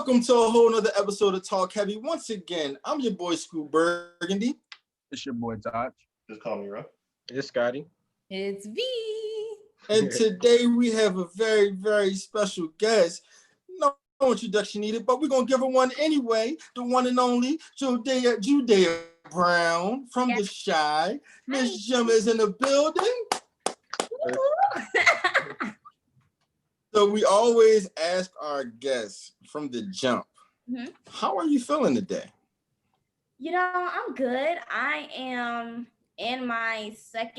Welcome to a whole nother episode of Talk Heavy. Once again, I'm your boy Scoop Burgundy. It's your boy Todd. Just call me Ruff. It's Scotty. It's V. And today we have a very, very special guest. No introduction needed, but we're going to give her one anyway. The one and only Judae'a Brown from the Shy. Miss Jemma is in the building. So we always ask our guests from the jump, how are you feeling today? You know, I'm good. I am in my third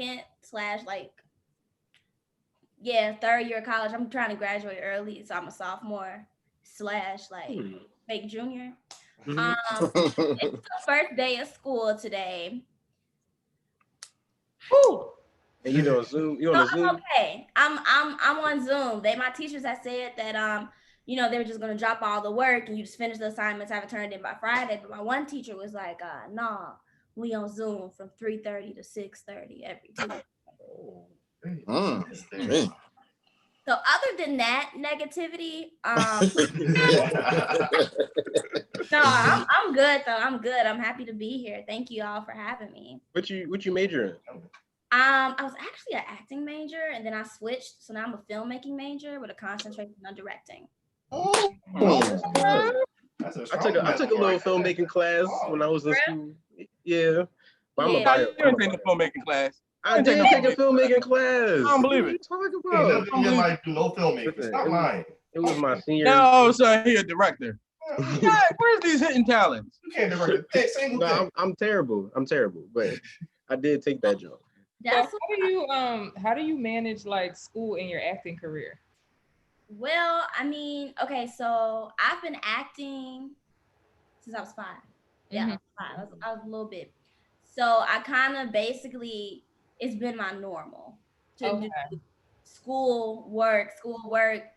year of college. I'm trying to graduate early, so I'm a sophomore / fake junior. It's the first day of school today. Woo! And you on Zoom? You on Zoom? I'm okay. I'm on Zoom. My teachers have said that they were just gonna drop all the work and you just finish the assignments, have it turned in by Friday. But my one teacher was like, nah, we on Zoom from 3:30 to 6:30 every day. So other than that negativity, no, I'm good though. I'm good. I'm happy to be here. Thank you all for having me. What you major in? I was actually an acting major, and then I switched, so now I'm a filmmaking major with a concentration on directing. I took a little filmmaking class when I was in school. Yeah, but You didn't take a filmmaking class. I did take a filmmaking class. I don't believe it. Talk about. In life, do no filmmaking. Stop lying. It was my senior. No, so he a director. Yeah, where's these hidden talents? You can't direct a single thing. I'm terrible. But I did take that job. So how do you manage like school and your acting career? Well, I mean, okay, so I've been acting since I was 5. Yeah, I was 5. I was a little bit. So I kind of basically, it's been my normal to do school work,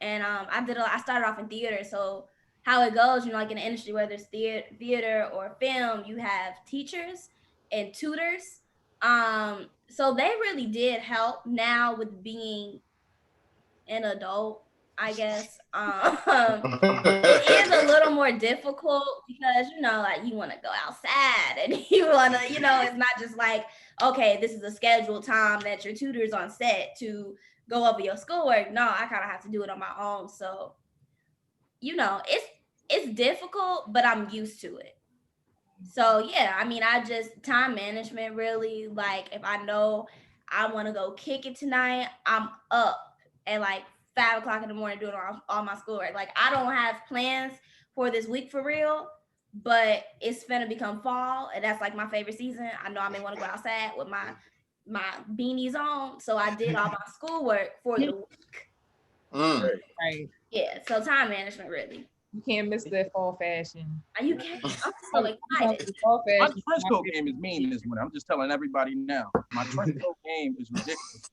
and I started off in theater. So how it goes, like in the industry, whether it's theater or film, you have teachers and tutors. So they really did help now with being an adult, I guess. It is a little more difficult because, you want to go outside and you want to, it's not just like, okay, this is a scheduled time that your tutor's on set to go over your schoolwork. No, I kind of have to do it on my own. So, it's difficult, but I'm used to it. So yeah, I mean, I just time management really, like if I know I want to go kick it tonight, I'm up at like 5 o'clock in the morning doing all my schoolwork. Like I don't have plans for this week for real, but it's finna become fall and that's like my favorite season. I know I may want to go outside with my beanies on. So I did all my schoolwork for the week. Right. Yeah, so time management really. You can't miss that fall fashion. You can't. I'm so excited. My trench coat game is mean this morning. I'm just telling everybody now. My trench coat game is ridiculous.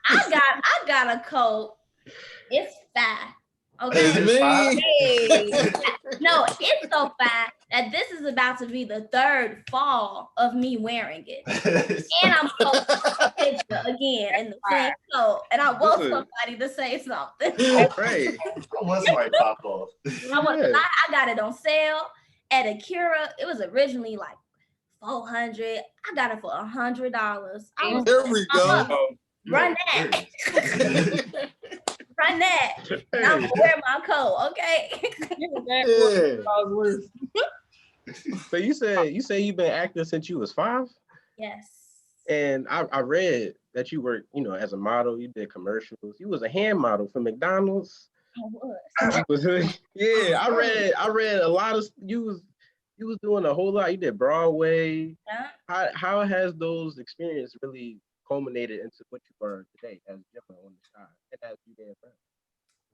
I got a coat. It's fat. Okay. No, it's so fat that this is about to be the 3rd fall of me wearing it. And I'm posting a picture again in the same coat. And I want somebody to say something. Right. I want somebody to pop off. I got it on sale at Akira. It was originally like $400. I got it for $100. There we go. Run that. Run that. And I'm gonna wear my coat, okay? So you say you've been acting since you was 5? Yes. And I read that you worked, as a model. You did commercials. You was a hand model for McDonald's. I was. Yeah, I read a lot of you was doing a whole lot. You did Broadway. Yeah. How has those experiences really culminated into what you are today as Jemma on the side and as Judae'a Brown?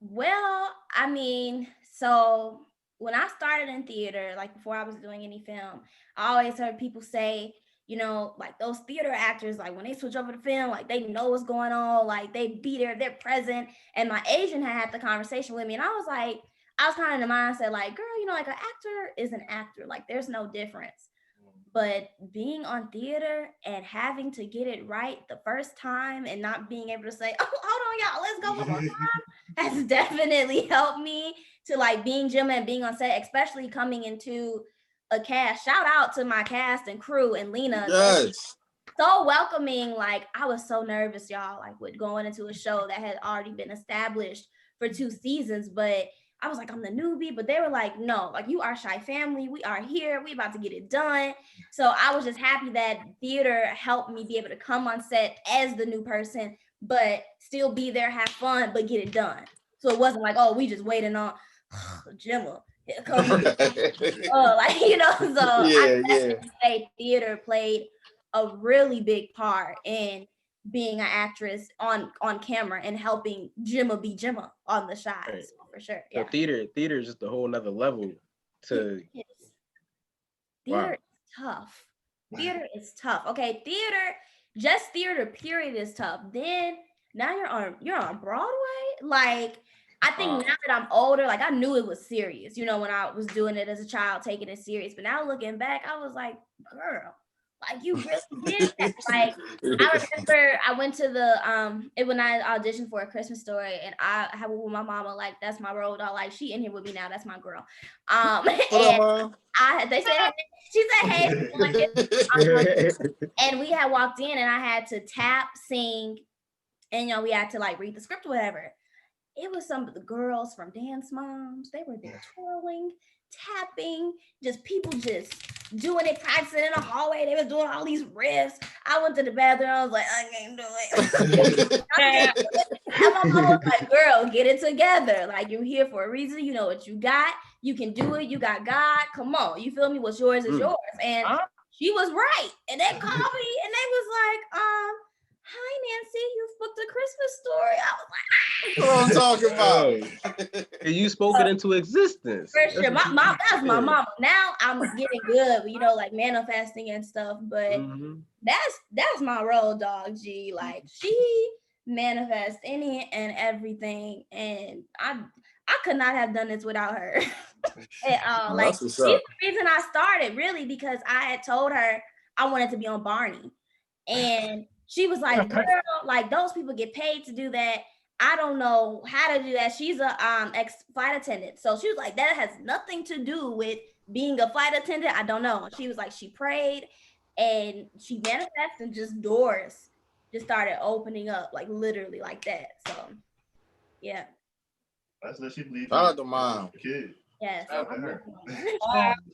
Well, I mean, so when I started in theater, like before I was doing any film, I always heard people say, like those theater actors, like when they switch over to film, like they know what's going on, like they be there, they're present. And my agent had the conversation with me, and I was kind of in the mindset, like, girl, like an actor is an actor, like there's no difference. But being on theater and having to get it right the first time and not being able to say, oh, hold on, y'all, let's go one more time, has definitely helped me to like being Jemma and being on set, especially coming into a cast. Shout out to my cast and crew and Lena. Yes. So welcoming. Like, I was so nervous, y'all, like with going into a show that had already been established for 2 seasons, but I was like, I'm the newbie, but they were like, no, like, you are Shy family. We are here. We about to get it done. So I was just happy that theater helped me be able to come on set as the new person, but still be there, have fun, but get it done. So it wasn't like, oh, we just waiting on Jemma. Like, you know, so I definitely say theater played a really big part in being an actress on camera and helping Jemma be Jemma on the shots. Right. For sure. Yeah. So theater is just a whole nother level to theater is tough. Theater is tough. Okay, theater period is tough. Then now you're on Broadway. Like, I think now that I'm older, like, I knew it was serious, you know, when I was doing it as a child, taking it serious. But now looking back, I was like, girl, like, you really did that. Like, I remember I went to the when I auditioned for A Christmas Story, and I had with my mama, like, that's my role doll, like, she in here with me now, that's my girl. She said, hey, and we had walked in, and I had to tap, sing, and we had to like read the script or whatever. It was some of the girls from Dance Moms. They were there twirling, tapping, just people just doing it, practicing in the hallway. They were doing all these riffs. I went to the bathroom. I was like, I can't do it. And my mom was like, girl, get it together. Like, you're here for a reason. You know what you got. You can do it. You got God. Come on. You feel me? What's yours is yours. And she was right. And they called me and they was like, hi, Nancy, you've booked A Christmas Story. I was like, what I'm talking about. And you spoke it into existence. For sure. That's my mama. Now I'm getting good, you know, like manifesting and stuff. But that's my role dog, G. Like, she manifests any and everything. And I could not have done this without her at all. Like, she's the reason I started, really, because I had told her I wanted to be on Barney. And she was like, girl, like, those people get paid to do that. I don't know how to do that. She's a ex-flight attendant. So she was like, that has nothing to do with being a flight attendant. I don't know. She was like, she prayed and she manifested, and just doors just started opening up, like, literally like that. So yeah. That's what she believes. Shout out to mom. Kid. Yes.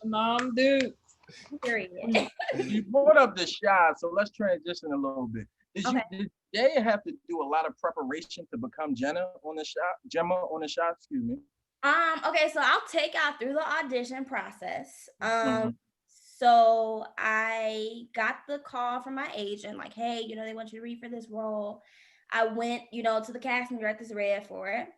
Mom, dude. Period. You brought up the shot, so let's transition a little bit. Did they have to do a lot of preparation to become Jemma on the shot? Excuse me. Okay, so I'll take y'all through the audition process. So I got the call from my agent, like, hey, you know, they want you to read for this role. I went, you know, to the casting director's read for it.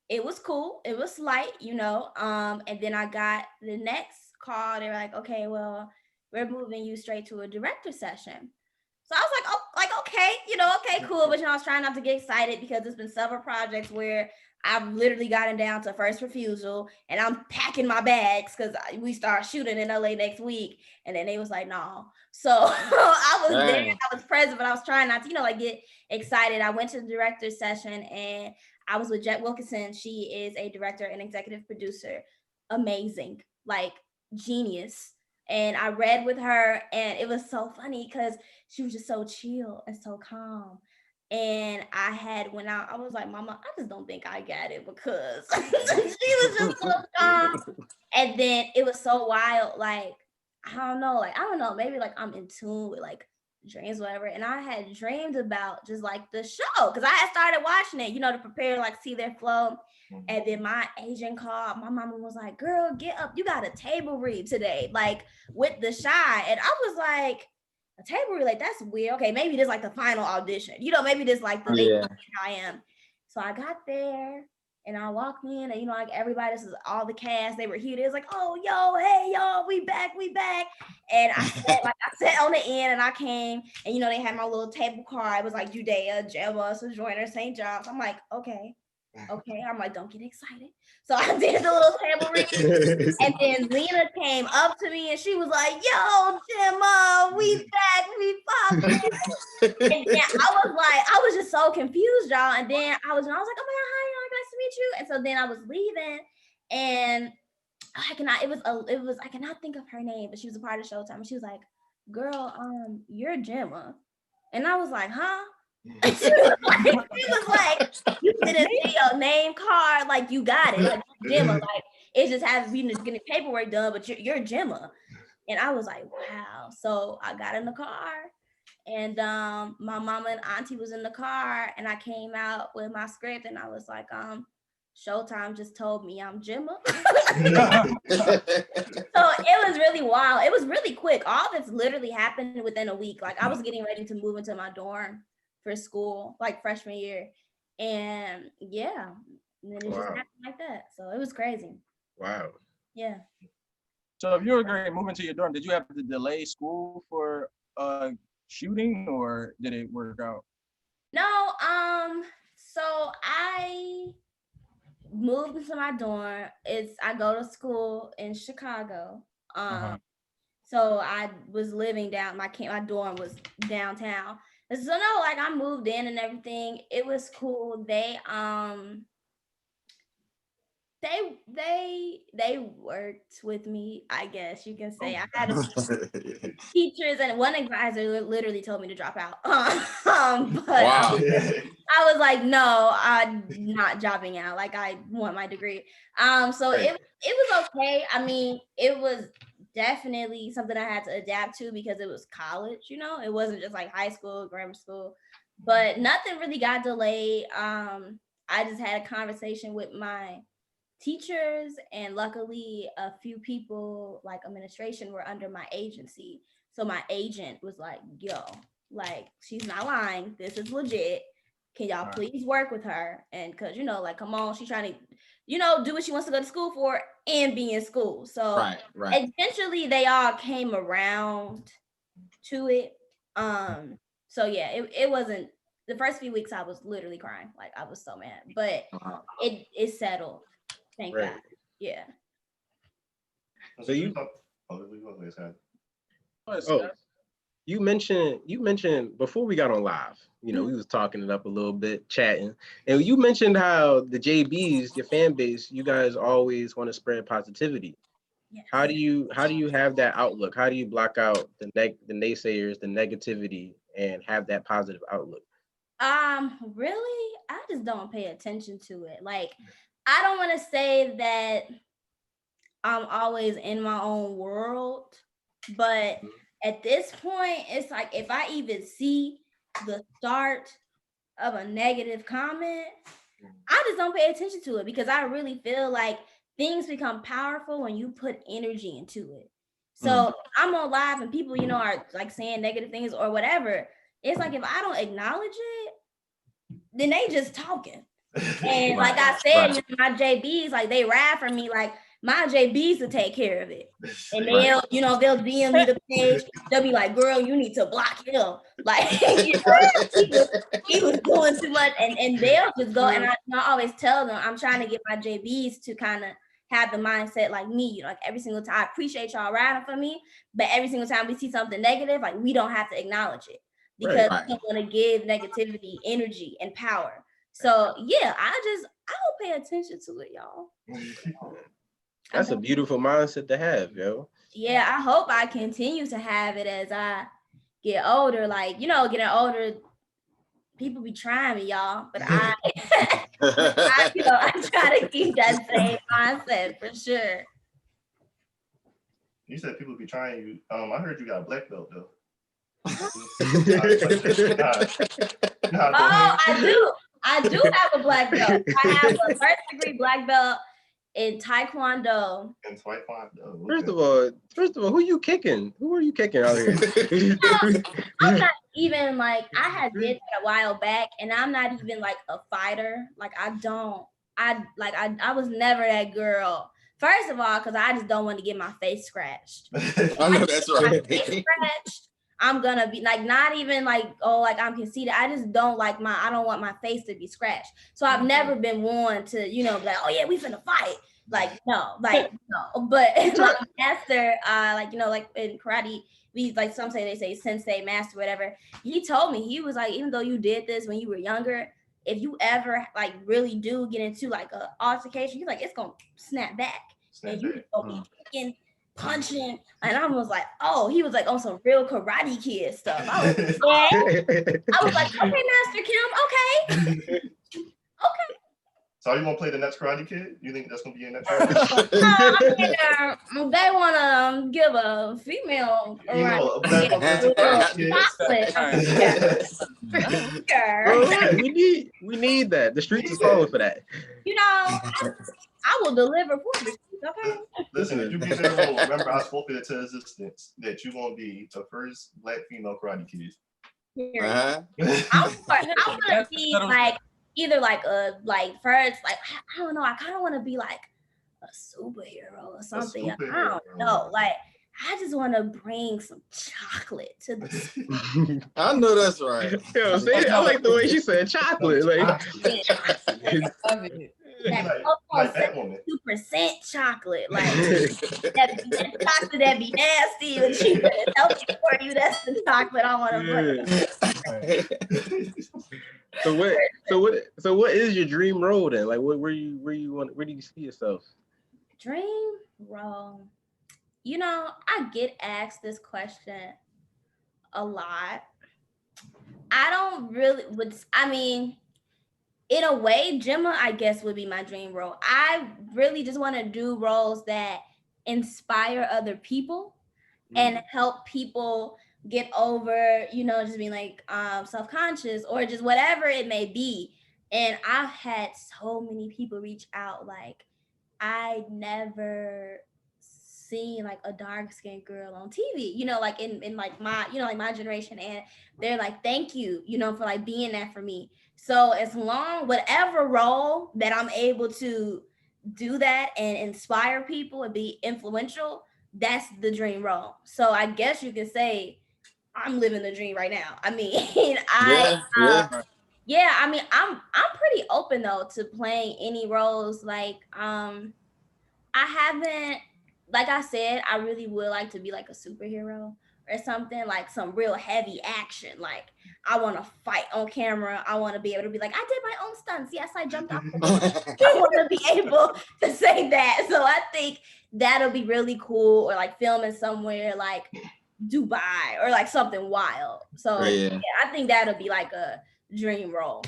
It was cool. It was light, you know. And then I got the next call. They were like, okay, well, we're moving you straight to a director session. So I was like, oh, like, okay, you know, okay, cool. But, you know, I was trying not to get excited because there's been several projects where I've literally gotten down to first refusal and I'm packing my bags because we start shooting in LA next week. And then they was like, no. So I was there, I was present, but I was trying not to, you know, like, get excited. I went to the director's session and I was with Jet Wilkinson. She is a director and executive producer. Amazing, like, genius. And I read with her, and it was so funny because she was just so chill and so calm. And I was like, Mama, I just don't think I got it, because she was just so calm. And then it was so wild, like, I don't know, maybe like I'm in tune with like dreams, whatever. And I had dreamed about just like the show, because I had started watching it, you know, to prepare, like, see their flow. And then my agent called. My mama was like, girl, get up. You got a table read today, like, with the Shy. And I was like, a table read? Like, that's weird. Okay, maybe this like the final audition. You know, maybe this like the how I am. So I got there and I walked in, and, you know, like, everybody, this is all the cast. They were here. They was like, oh, yo, hey, yo, we back. And I sat on the end, and I came, and, you know, they had my little table card. It was like Judea, Jemma, Sojourner, St. John's. I'm like, okay. Okay, I'm like, don't get excited. So I did the little table read, and then Lena came up to me and she was like, "Yo, Jemma, we back, we popping." And then I was just so confused, y'all. And then I was like, "Oh my god, hi, y'all, nice to meet you." And so then I was leaving, and I cannot think of her name, but she was a part of Showtime. And she was like, "Girl, you're Jemma," and I was like, "Huh?" And she was like, "You didn't see your name card, like you got it, like Jemma, like it just has you just getting paperwork done, but you're Jemma." And I was like, "Wow." So I got in the car, and my mama and auntie was in the car, and I came out with my script, and I was like, Showtime just told me I'm Jemma. So it was really wild. It was really quick. All this literally happened within a week. Like I was getting ready to move into my dorm for school, like freshman year. And yeah, and then it just happened like that. So it was crazy. Wow. Yeah. So if you were going to move into your dorm, did you have to delay school for shooting, or did it work out? No, so I moved into my dorm. I go to school in Chicago. So I was living down, my dorm was downtown. And so no, like I moved in and everything. It was cool. They worked with me, I guess you can say. I had teachers, and one advisor literally told me to drop out. But Wow. I was like, no, I'm not dropping out. Like I want my degree. So it was okay. I mean, it was definitely something I had to adapt to because it was college, you know, it wasn't just like high school, grammar school, but nothing really got delayed. I just had a conversation with my teachers, and luckily a few people like administration were under my agency. So my agent was like, yo, like she's not lying, this is legit, can y'all please work with her? And because you know, like, come on, she's trying to, you know, do what she wants to go to school for and be in school. So eventually they all came around to it. So yeah, it wasn't, the first few weeks I was literally crying, like I was so mad, but it settled. Thank God. Yeah. So you mentioned before we got on live, you know, we was talking it up a little bit, chatting, and you mentioned how the JBs, your fan base, you guys always want to spread positivity. Yes. How do you have that outlook? How do you block out the naysayers, the negativity, and have that positive outlook? Really, I just don't pay attention to it. Like, I don't want to say that I'm always in my own world, but at this point, it's like if I even see the start of a negative comment, I just don't pay attention to it because I really feel like things become powerful when you put energy into it. So I'm on live and people, you know, are like saying negative things or whatever. It's like if I don't acknowledge it, then they just talking. And like I said, my JBs, like they ride for me, like my JBs to take care of it. And they'll, you know, they'll DM me the page. They'll be like, girl, you need to block him. Like, you know, he was doing too much. And they'll just go. And I always tell them, I'm trying to get my JBs to kind of have the mindset like me, you know, like every single time. I appreciate y'all riding for me, but every single time we see something negative, like we don't have to acknowledge it because we don't want to give negativity energy and power. So yeah, I don't pay attention to it, y'all. That's a beautiful mindset to have, yo. Yeah, I hope I continue to have it as I get older. Like, you know, getting older, people be trying me, y'all, but I try to keep that same mindset for sure. You said people be trying you. I heard you got a black belt though. I do have a black belt. I have a first degree black belt in Taekwondo. Okay. First of all, who you kicking? Who are you kicking out here? I'm not even like, I had did that a while back, and I'm not even like a fighter. Like I was never that girl. First of all, because I just don't want to get my face scratched. I know that's right. My face scratched, I'm gonna be like, not even like, oh, like I'm conceited. I just don't like I don't want my face to be scratched. So I've never been one to, you know, be like, oh yeah, we finna fight. Like, no. But my master, like, you know, like in karate, we like some say, they say sensei, master, whatever. He told me, he was like, even though you did this when you were younger, if you ever like really do get into like a altercation, he's like, it's gonna snap back. And you gonna be kicking, punching. And I was like, oh, he was like on some real Karate Kid stuff. I was like, okay, Master Kim, okay. Okay. So you want to play the next Karate Kid? You think that's going to be in that trailer? They want to give a female a black we need that. The streets is calling for that. You know, I will deliver for the streets, okay? Listen, if you be there, remember I spoke it to existence that you're going to be the first black female Karate Kid. I want to be like, either like first, like, I don't know, I kind of want to be like a superhero or something. I don't know, like I just want to bring some chocolate to the I know that's right. Yo, I like the way she said chocolate. Like, love it. Like that 2% chocolate, like that chocolate that be nasty and cheap and healthy for you. That's the chocolate I want to bring. So what is your dream role then? Like, where do you see yourself? Dream role. You know, I get asked this question a lot. I don't really in a way, Jemma, I guess, would be my dream role. I really just want to do roles that inspire other people and help people get over, you know, just being like self-conscious or just whatever it may be. And I've had so many people reach out, like, I never seen like a dark-skinned girl on TV, you know, like in like my, you know, like my generation, and they're like, thank you, you know, for like being that for me. So as long, whatever role that I'm able to do that and inspire people and be influential, that's the dream role. So I guess you could say I'm living the dream right now. I mean, yeah, I mean, I'm pretty open though to playing any roles. Like, I haven't, like I said, I really would like to be like a superhero or something, like some real heavy action. Like, I want to fight on camera. I want to be able to be like, I did my own stunts. Yes, I jumped off the building. I want to be able to say that. So I think that'll be really cool, or like filming somewhere like Dubai or like something wild. So yeah, I think that'll be like a dream role.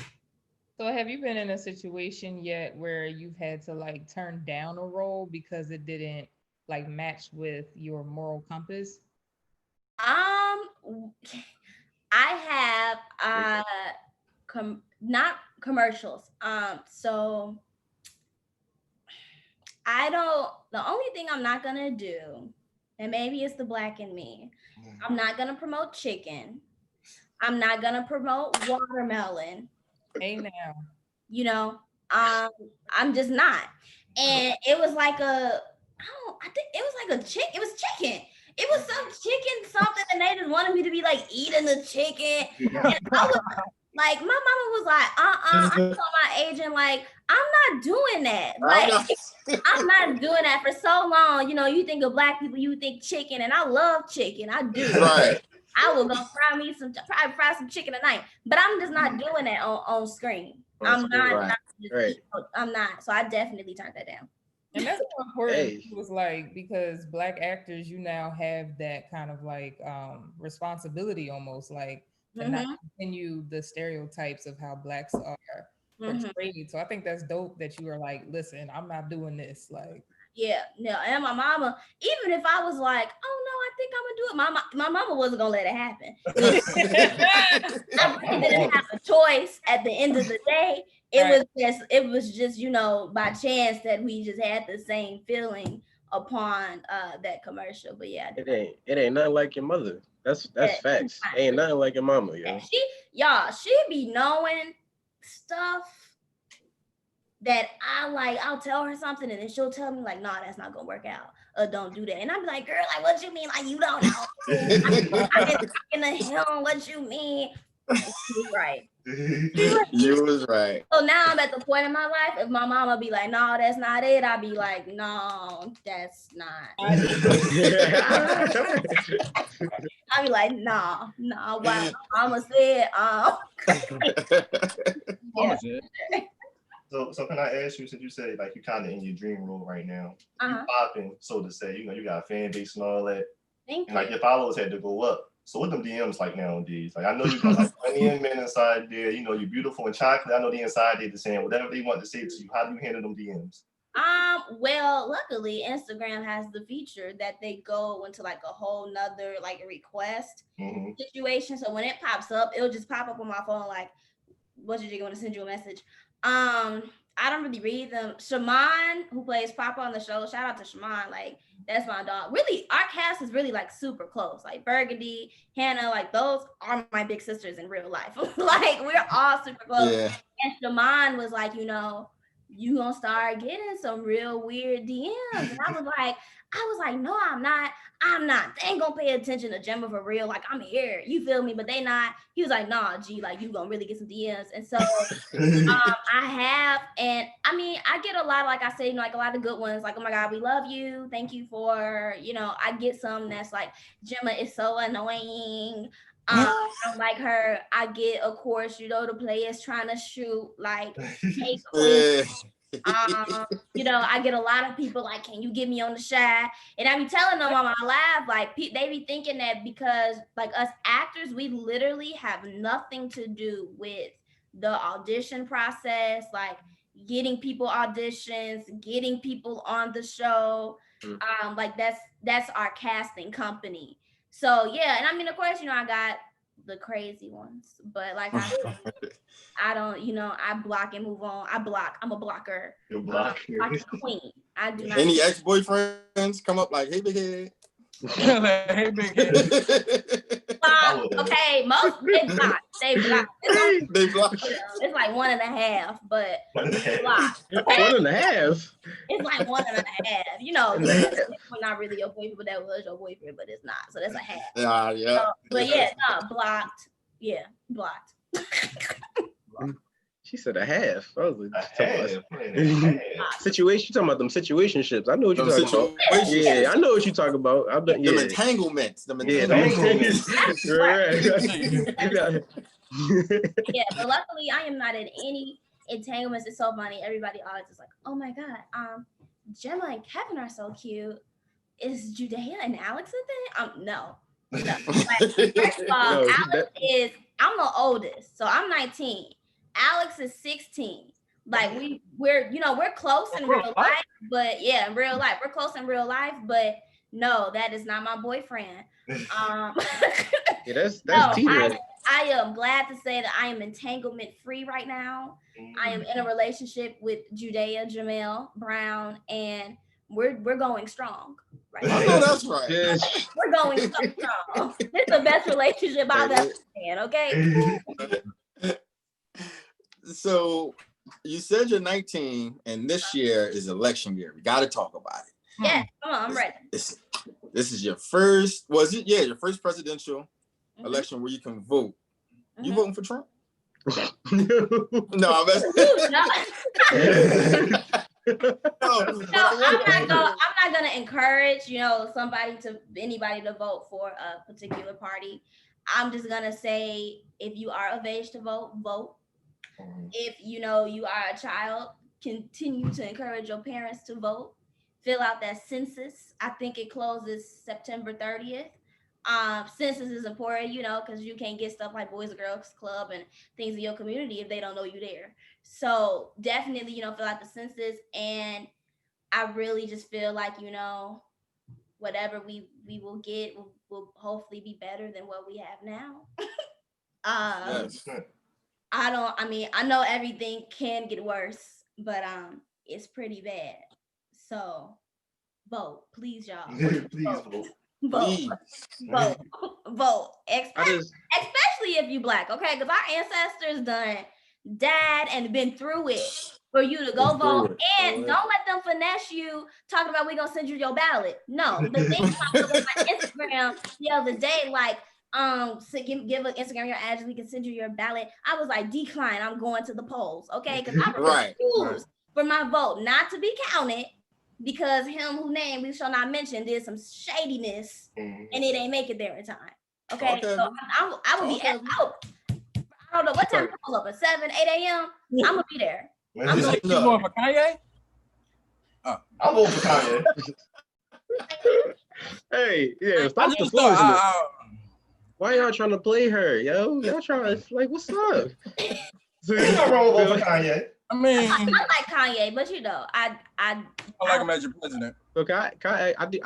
So have you been in a situation yet where you've had to like turn down a role because it didn't like match with your moral compass? I have not commercials. So the only thing I'm not gonna do, and maybe it's the Black in me, I'm not gonna promote chicken. I'm not gonna promote watermelon. Hey now. You know, I'm just not. And it was like I think it was like it was chicken. It was some chicken something, and they just wanted me to be like eating the chicken. And I was like, my mama was like, I told my agent, like, I'm not doing that. Like, I'm not doing that for so long. You know, you think of Black people, you think chicken, and I love chicken. I do. Right. I will go probably fry some chicken tonight, but I'm just not doing that on screen. I'm not. I'm not. So I definitely turned that down. And that's so important. It was like, because Black actors, you now have that kind of like responsibility almost, like to not continue the stereotypes of how Blacks are portrayed. So I think that's dope that you are like, listen, I'm not doing this. Like, yeah, no, and my mama, even if I was like, oh no, I think I'm gonna do it, my mama wasn't gonna let it happen. I didn't have a choice at the end of the day. It was just, you know, by chance that we just had the same feeling upon that commercial. But yeah, it ain't nothing like your mother. That's facts. Ain't nothing like your mama, yo. She be knowing stuff that I'll tell her something and then she'll tell me like, nah, that's not gonna work out. Don't do that. And I'm like, girl, like, what you mean? Like, you don't know. I've been talking to him. What you mean? She's right. You was right. So now I'm at the point in my life, if my mama be like, no, that's not it, I'll be like, no, that's not. I'll be like, no, what mama said, Mama said. So can I ask you, since you said like you kind of in your dream role right now, you popping, so to say, you know, you got a fan base and all that, Thank and like your followers had to go up. So what them DMs like nowadays? Like I know you got like plenty of men inside there. You know, you're beautiful and chocolate. I know the inside they're saying whatever they want to say to you. How do you handle them DMs? Well, luckily Instagram has the feature that they go into like a whole nother like request situation. So when it pops up, it'll just pop up on my phone like, what's your jiggy? Want to send you a message? I don't really read them. Shaman, who plays Papa on the show, shout out to Shaman. Like, that's my dog. Really, our cast is really like super close. Like Burgundy, Hannah, like those are my big sisters in real life. Like, we're all super close. Yeah. And Shaman was like, you know, you gonna start getting some real weird DMs. And I was like, no, I'm not. They ain't gonna pay attention to Jemma for real. Like, I'm here. You feel me? But they not. He was like, nah, G, like you gonna really get some DMs. And so I have, and I mean, I get a lot, like I said, you know, like a lot of good ones, like, oh my God, we love you. Thank you for, you know, I get some that's like, Jemma is so annoying. I don't like her. I get, of course, you know, the players trying to shoot like, hey, queen. You know, I get a lot of people like, can you get me on the shot? And I be telling them on my live, like they be thinking that because like us actors, we literally have nothing to do with the audition process, like getting people auditions, getting people on the show. Like that's our casting company. So yeah, and I mean, of course, you know, I got the crazy ones, but like I don't, you know, I block and move on. I'm a blocker. You're a blocker. Like a queen. I do not. Any ex-boyfriends come up like, hey, big head? Hey, big head. Okay, most they block. They block. They block. It's like 1.5, but block. 1.5. It's like 1.5. You know, we're not really your boyfriend, but that was your boyfriend, but it's not. So that's a half. Yeah. So, but yeah, no, blocked. Yeah, blocked. She said a half. I was like, situation. You talking about them situationships? I know what you're talking about. Yeah, I know what you're talking about. I bet. Them entanglements. Yeah, but luckily I am not in any entanglements. It's so funny. Everybody always is like, "Oh my God, Jemma and Kevin are so cute. Is Judae'a and Alex a thing?" No. Like, first of all, Alex is. I'm the oldest, so I'm 19. Alex is 16. Like we're you know, we're close in real life, but yeah, in real life we're close in real life, but no, that is not my boyfriend. Yeah, that's no, I am glad to say that I am entanglement free right now. I am in a relationship with Judae'a Brown, and we're going strong. Right now. I know that's right. We're going so strong. This is the best relationship I've ever been. Okay. So you said you're 19, and this year is election year. We got to talk about it. Yeah, come on, I'm ready. This is your first. Was it? Yeah, your first presidential election where you can vote. You voting for Trump? No, I'm I'm not gonna encourage, you know, anybody to vote for a particular party. I'm just gonna say, if you are of age to vote, vote. If you know you are a child, continue to encourage your parents to vote. Fill out that census. I think it closes September 30th. Census is important, you know, because you can't get stuff like Boys and Girls Club and things in your community if they don't know you there. So definitely, you know, fill out the census. And I really just feel like, you know, whatever we will get will hopefully be better than what we have now. Yes. I know everything can get worse, but it's pretty bad. So vote, please, y'all. Please vote. Vote. Especially if you Black, okay? Because our ancestors died and been through it. for you to go vote, and boy. don't let them finesse you talking about we gonna send you your ballot. No, the thing I was on my Instagram the other day, like, so give an Instagram your address, we can send you your ballot. I was like, decline, I'm going to the polls, okay? Because I refuse for my vote not to be counted because him whose name we shall not mention did some shadiness and it ain't make it there in time. Okay, so I would be out. I don't know what time it goes up at 7, 8 a.m. I'm gonna be there. I'm going for Kanye? I'm voting for Kanye. Hey, yeah, stop the floor. Why y'all trying to play her, yo? Y'all trying to, like, what's up? So you're not wrong with voting for Kanye. I mean, I like Kanye, but you know, I like him as your president. Look, I mean,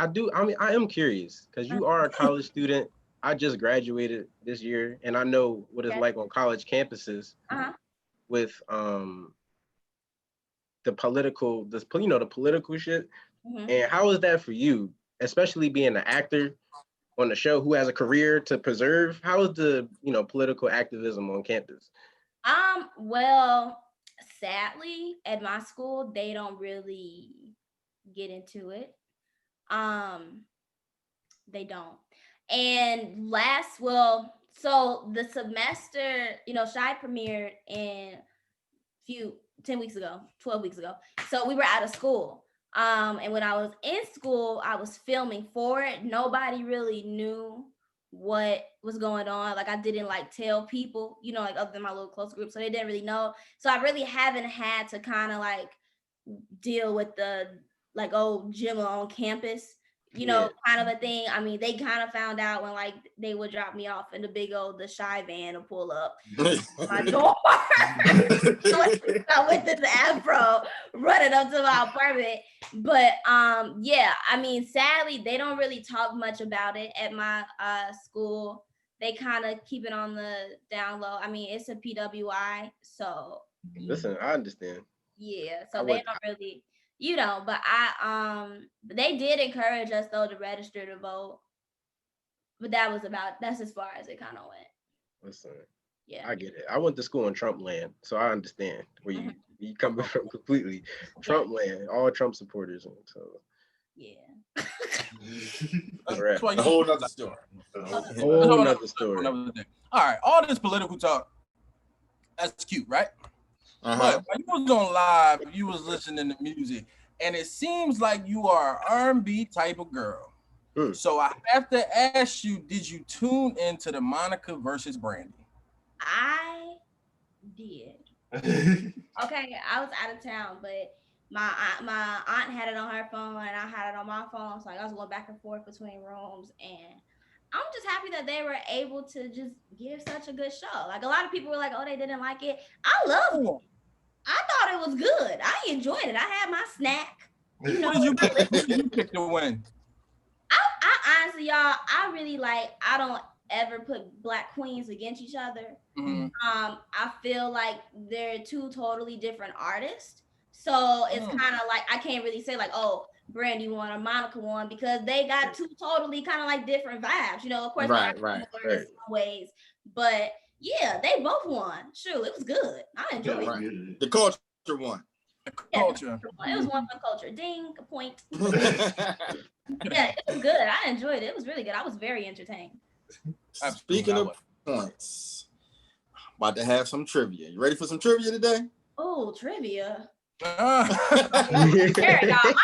I am curious because you are a college student. I just graduated this year, and I know what it's like on college campuses with the political shit. And how is that for you, especially being an actor on the show who has a career to preserve? How is the political activism on campus? Well, sadly, at my school, they don't really get into it. They don't. And so the semester, Shy premiered 12 weeks ago. So we were out of school. And when I was in school, I was filming for it. Nobody really knew what was going on. Like, I didn't tell people, like, other than my little close group. So they didn't really know. So I really haven't had to kind of deal with the Jemma on campus, kind of a thing. I mean, they kind of found out when they would drop me off in the big old Shy van to pull up my door. I went to the Afro running up to my apartment. But yeah, I mean, sadly, they don't really talk much about it at my school. They kind of keep it on the down low. I mean, it's a PWI, so listen, I understand. Yeah, so they don't really, but they did encourage us though to register to vote. But that's as far as it kind of went. Listen, yeah, I get it. I went to school in Trump land, so I understand where you coming from completely. Trump land, all Trump supporters, so yeah. That's why a whole nother story. Whole nother story. All right, all this political talk, that's cute, right? But when you was on live, you was listening to music, and it seems like you are an R&B type of girl. So I have to ask you, did you tune into the Monica versus Brandy? I did. Okay, I was out of town, but my aunt had it on her phone and I had it on my phone, so I was going back and forth between rooms, and I'm just happy that they were able to just give such a good show. Like, a lot of people were like, oh, they didn't like it. I loved it. I thought it was good. I enjoyed it. I had my snack. What did you pick to win? I honestly, y'all, I really I don't ever put Black queens against each other. I feel like they're two totally different artists. So it's kind of I can't really say oh, Brandy won or Monica won, because they got two totally kind of different vibes. Of course, right. In some ways, but yeah, they both won. Sure, it was good. I enjoyed it. The culture won. The culture. It was one for culture. Ding, a point. Yeah, it was good. I enjoyed it. It was really good. I was very entertained. Speaking of points, about to have some trivia. You ready for some trivia today? Oh, trivia. Y'all, I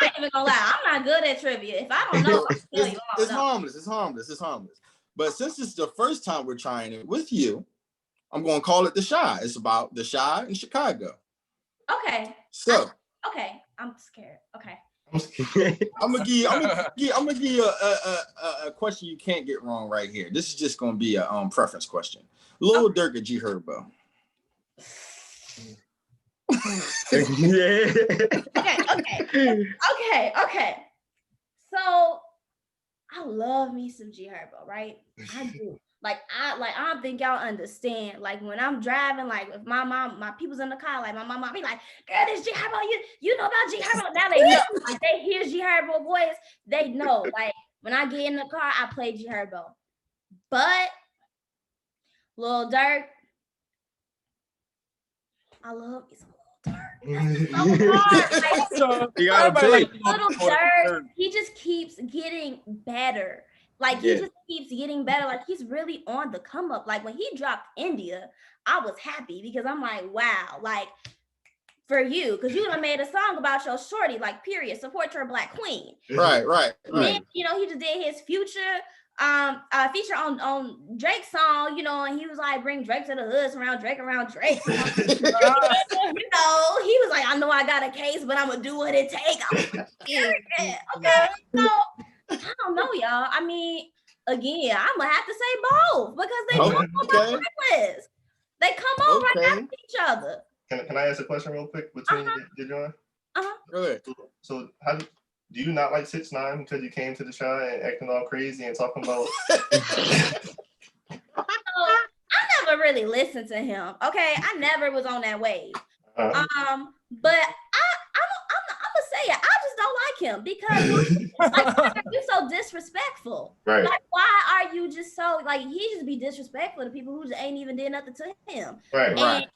ain't even gonna lie. I'm not good at trivia. If I don't know, it's harmless. But since it's the first time we're trying it with you, I'm gonna call it the Shy. It's about the Shy in Chicago. Okay. So. Okay, I'm scared. Okay. I'm gonna give you a question you can't get wrong right here. This is just gonna be a preference question. Lil Durk or G Herbo? Okay. So I love me some G Herbo, right? I do. I don't think y'all understand. When I'm driving, if my people's in the car, my mom be like, girl, this G Herbo, you know about G Herbo? Now they know. They hear G Herbo voice, they know. When I get in the car, I play G Herbo. But Lil Durk, I love me some Lil Durk. so hard. Like, you gotta pick. Little Dirk, he just keeps getting better. Like he just keeps getting better. Like he's really on the come up. Like when he dropped India, I was happy because I'm like, wow, like for you, because you done made a song about your shorty, like period. Support your black queen. Right. Then, you know, he just did his Future feature on Drake's song, you know, and he was like, bring Drake to the hood, around Drake. You know, he was like, I know I got a case, but I'm gonna do what it takes. Okay, so I don't know, y'all. I mean, again, I'm gonna have to say both because they come on my playlist. They come on right after each other. Can I ask a question real quick between you, John? Go ahead. So how do you not like 6ix9ine because you came to the show and acting all crazy and talking about? I never really listened to him. Okay, I never was on that wave. But I'm gonna say it. I just don't like him because like, you're so disrespectful. Right. Like, why are you just so like he just be disrespectful to people who just ain't even did nothing to him? Right. And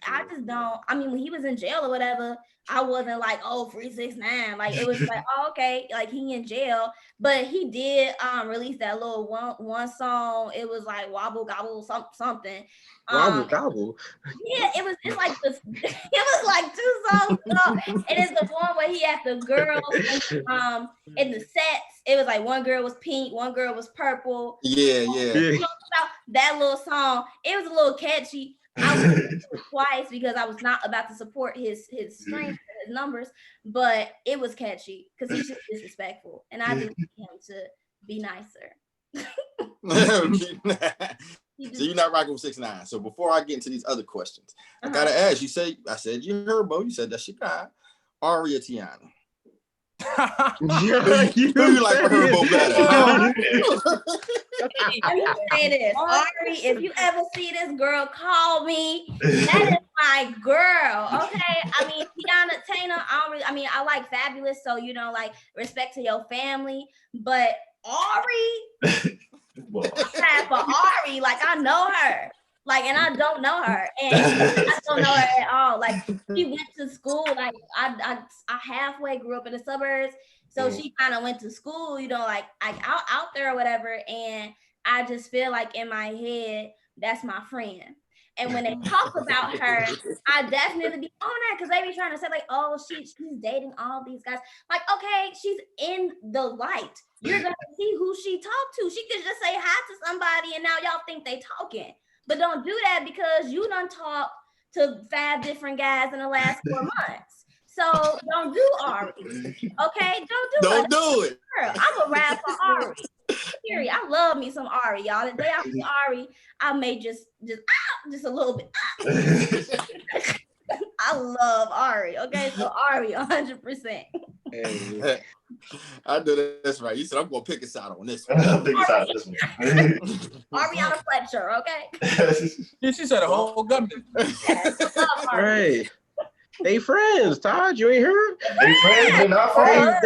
I just don't. I mean, when he was in jail or whatever, I wasn't like, oh, free 6ix9ine. Like it was like, oh, okay, like he in jail. But he did release that little one song. It was like wobble gobble something. Wobble gobble. Yeah, it's like this. It was like 2 songs long. It is the one where he had the girls in the sets. It was like one girl was pink, one girl was purple. Yeah. You know, that little song. It was a little catchy. I was twice because I was not about to support his strength and his numbers, but it was catchy because he's just disrespectful, and I just need him to be nicer. So you're not rocking with 6ix9ine. So before I get into these other questions, I gotta ask. I said you Herbo. You said that's your guy, Ari or Tiana. Who you like for Herbo better? Let me say this, Ari, if you ever see this girl, call me. That is my girl. Okay. I mean, Tiana Taylor, I like Fabulous, so you know, like respect to your family. But Ari, for Ari, like I know her. Like, and I don't know her, and I don't know her at all. Like, she went to school. Like, I halfway grew up in the suburbs, so she kind of went to school, you know, like out there or whatever. And I just feel like in my head, that's my friend. And when they talk about her, I definitely be on that because they be trying to say like, oh, she's dating all these guys. Like, okay, she's in the light. You're gonna see who she talked to. She could just say hi to somebody, and now y'all think they talking. But don't do that because you done talked to 5 different guys in the last 4 months. So don't do Ari. Okay? Don't do it. Girl, I'm a rap for Ari. Period. I love me some Ari, y'all. The day I see Ari, I may just a little bit. I love Ari. Okay, so Ari 100%. I do that's right. You said I'm gonna pick a side on this one. Ariana Fletcher, okay? Yeah, she said a whole government. Right. They friends, Todd. You ain't heard? They friends, they're not friends.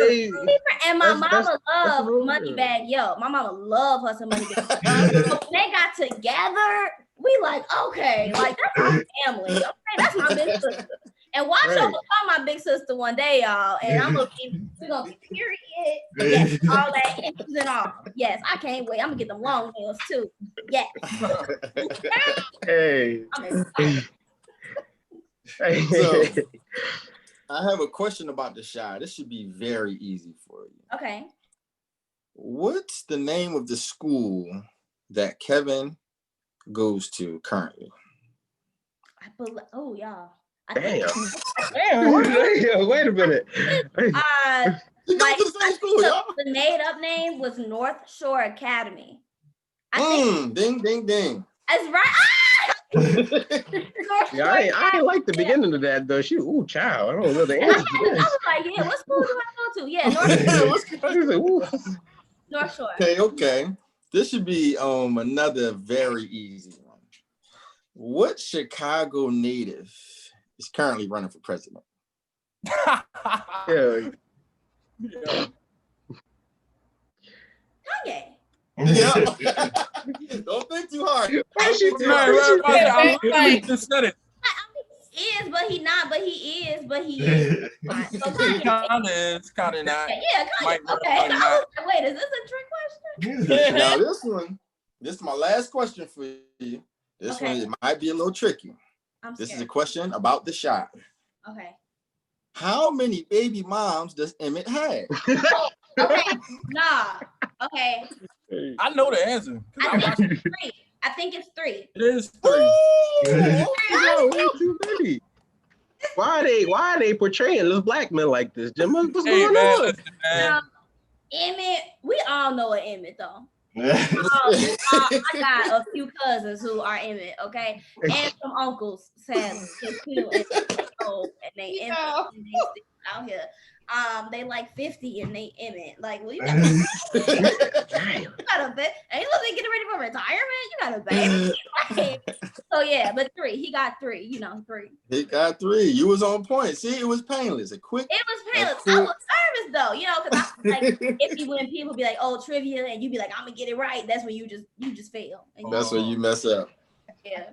And my mama love Moneybagg Yo. My mama love her some Moneybagg Yo. When they got together, we like, okay, like that's our family. Okay, that's my big sister. And watch her become my big sister one day, y'all. And we're gonna be period. Yes, all that inches and all. Yes, I can't wait. I'm gonna get them long nails too. Yes. Hey. So, I have a question about the Chi. This should be very easy for you. Okay. What's the name of the school that Kevin goes to currently? Oh, y'all. Damn. Wait a minute. Like, the made up name was North Shore Academy. Ding, ding, ding. That's right. Yeah, I ain't like the beginning of that though. Child, I don't know the answer. I was like, yeah, what school do I go to? Yeah, North Shore. Okay. This should be another very easy one. What Chicago native is currently running for president? Yeah. Kanye. Yeah. Don't think too hard. Just said it. is, but he not. But he is, but he is. Not. So Kind of not. Yeah, kind of. Okay. I was like, wait, is this a trick question? Now this is my last question for you. This one, it might be a little tricky. This is a question about the shot. Okay. How many baby moms does Emmett have? Okay. Nah. Okay. I know the answer. I think it's 3. It is 3. Way too many. Why are they portraying this black man like this, Jemma? What's going on? Listen, man. Emmett, we all know an Emmett though. I got a few cousins who are Emmett, okay, and some uncles, sadly, and they Emmett, and they still out here. They like 50 and they Emmett. Like, well, you got a bit. And you look like getting ready for retirement. You got a baby. So yeah, but 3. He got 3. You know, 3. He got 3. You was on point. See, it was painless. It was painless. I was nervous though, you know, because I was like, when people be like, "Oh, trivia," and you be like, "I'm gonna get it right," that's when you just fail. That's when you mess up. Yeah.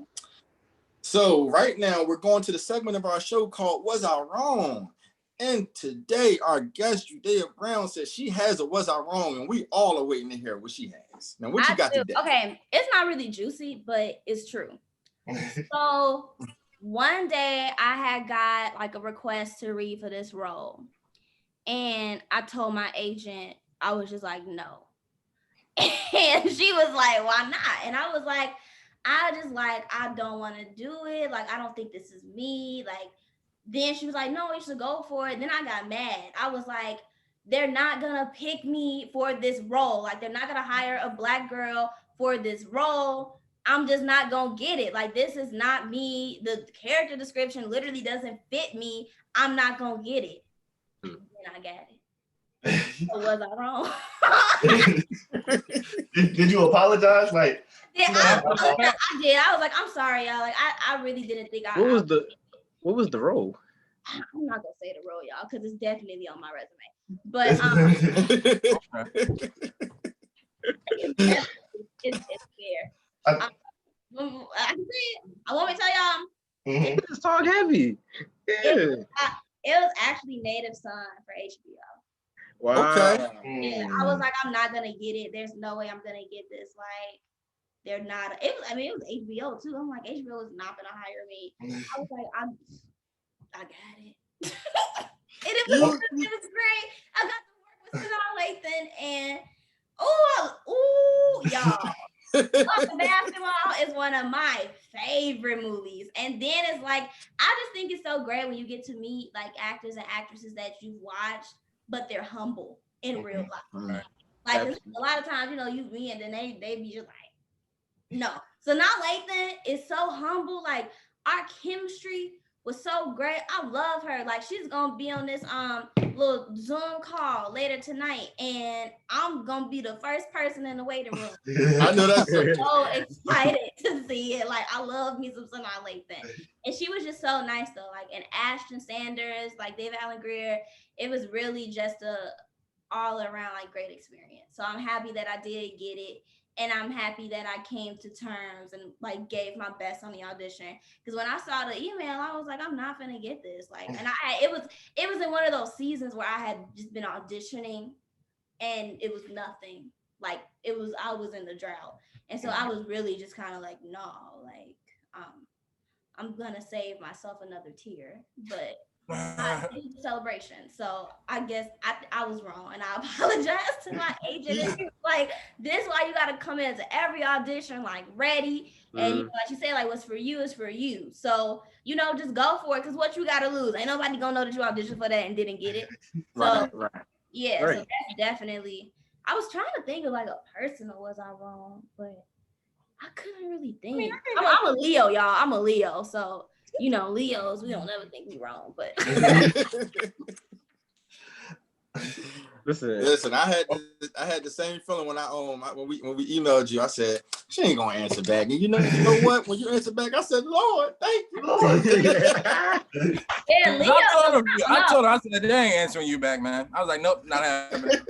So right now we're going to the segment of our show called "Was I Wrong?" And today our guest Judae'a Brown says she has a "Was I Wrong?" and we all are waiting to hear what she has. Now, what you got today? Okay, it's not really juicy, but it's true. So one day I had got like a request to read for this role. And I told my agent, I was just like, no. And she was like, why not? And I was like, I don't want to do it. Like, I don't think this is me. Like, then she was like, no, you should go for it. Then I got mad. I was like, they're not going to pick me for this role. Like, they're not going to hire a black girl for this role. I'm just not going to get it. Like, this is not me. The character description literally doesn't fit me. I'm not going to get it. And I got it. So was I wrong? Did you apologize? Like, yeah, I did. I was like, I'm sorry, y'all. Like, I really didn't think I. What was the role? I'm not gonna say the role, y'all, because it's definitely on my resume. But it's there. I can say it. I want me to tell y'all. It's talk heavy. Yeah. It was actually Native Son for HBO. Wow. Okay. Yeah, I was like, I'm not gonna get it. There's no way I'm gonna get this. Like, they're not. It was HBO too. I'm like, HBO is not gonna hire me. I was like, I got it. It was great. I got to work with Sanaa Lathan and y'all. Basketball is one of my favorite movies. And then it's like, I just think it's so great when you get to meet like actors and actresses that you've watched, but they're humble in real life. Like a lot of times, you know, you meet and then they be just like, no. So Sanaa Lathan is so humble. Like, our chemistry was so great. I love her. Like, she's gonna be on this little Zoom call later tonight, and I'm gonna be the first person in the waiting room. I know that's so excited to see it. Like, I love me some Sanaa Lathan, and she was just so nice though. Like, and Ashton Sanders, like David Allen Greer, it was really just a all around like great experience. So I'm happy that I did get it. And I'm happy that I came to terms and like gave my best on the audition. Because when I saw the email, I was like, I'm not gonna get this. Like, and it was in one of those seasons where I had just been auditioning, and it was nothing. Like, I was in the drought, and so I was really just kind of like, no, like, I'm gonna save myself another tear, but. I did the celebration, so I guess I was wrong, and I apologize to my agent. Like, this is why you got to come into every audition like ready, and you know, like you say, like, what's for you is for you. So, you know, just go for it, because what you got to lose? Ain't nobody gonna know that you auditioned for that and didn't get it. So, right. Yeah, right. So that's definitely. I was trying to think of like a person, or was I wrong? But I couldn't really think. I mean, I'm a Leo, y'all. I'm a Leo, so. You know, Leos, we don't ever think we wrong, but Listen. I had the same feeling when when we emailed you. I said she ain't gonna answer back, and you know what? When you answer back, I said, Lord, thank you, Lord. Yeah, Leo. I told her, I said, they ain't answering you back, man. I was like, nope, not happening.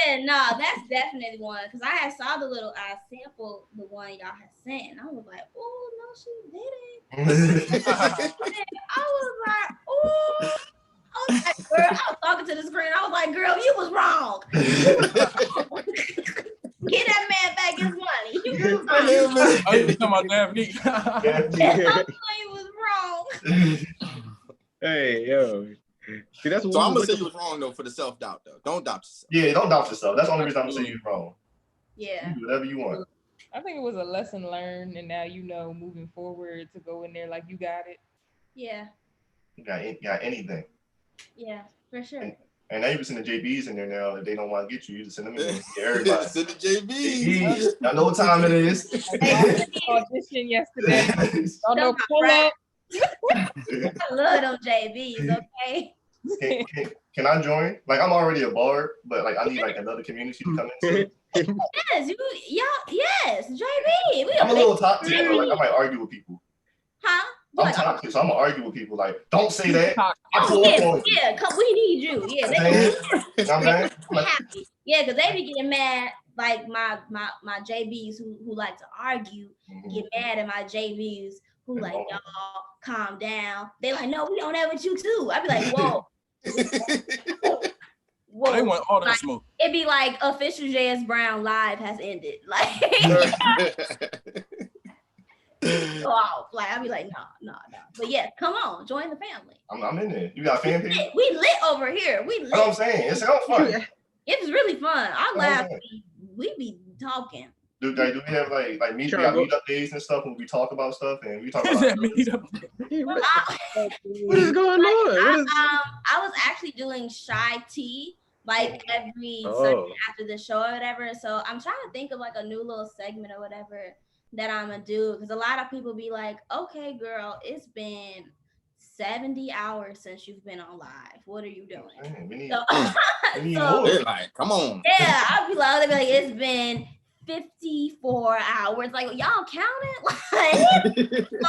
Yeah, no, that's definitely one. Because I had saw the little sample, the one y'all had sent, and I was like, oh, no, she didn't. I was like, oh. I was like, girl, I was talking to the screen. I was like, girl, you was wrong. Get that man back his money. You was wrong. Oh, you talking about Daphne? You was wrong. Hey, yo. See, that's what so I'm gonna say you was wrong though for the self-doubt though. Don't doubt yourself. Yeah, don't doubt yourself. That's the only reason I'm gonna say you're wrong. Yeah. You do whatever you want. I think it was a lesson learned, and now you know moving forward to go in there like you got it. Yeah. You got anything. Yeah, for sure. And now you can send the JBs in there now. If they don't want to get you, you just send them in there. Get everybody. Send the JBs. I know what time it is. Audition yesterday. Don't know pull up. I love them JBs, okay? Can I join? Like, I'm already a bard, but like I need like another community to come into. Yes, yes, JB. I'm a little toxic, but like I might argue with people. Huh? I'm toxic, so I'm gonna argue with people. Like, don't say that. We need you. Yeah, Yeah, because they be getting mad. Like my JBs who like to argue get mad at my JBs who like, y'all calm down. They like, no, we don't have with you too. I be like, whoa. Whoa. They want all that smoke. It'd be like official Judae'a Brown live has ended. Like like I'd be like, no. But yeah, come on, join the family. I'm in there. You got fan page? We lit over here. We lit. That's what I'm saying. It sounds fun. It's really fun. I laugh. We be talking. Do we have like meetup days and stuff when we talk about stuff and we talk about meetup? What is going on? I was actually doing shy tea like every Sunday after the show or whatever. So I'm trying to think of like a new little segment or whatever that I'm gonna do, because a lot of people be like, okay, girl, it's been 70 hours since you've been on live. What are you doing? They're like, come on. Yeah, I'll be like, it's been 54 hours. Like, y'all counted? Like, so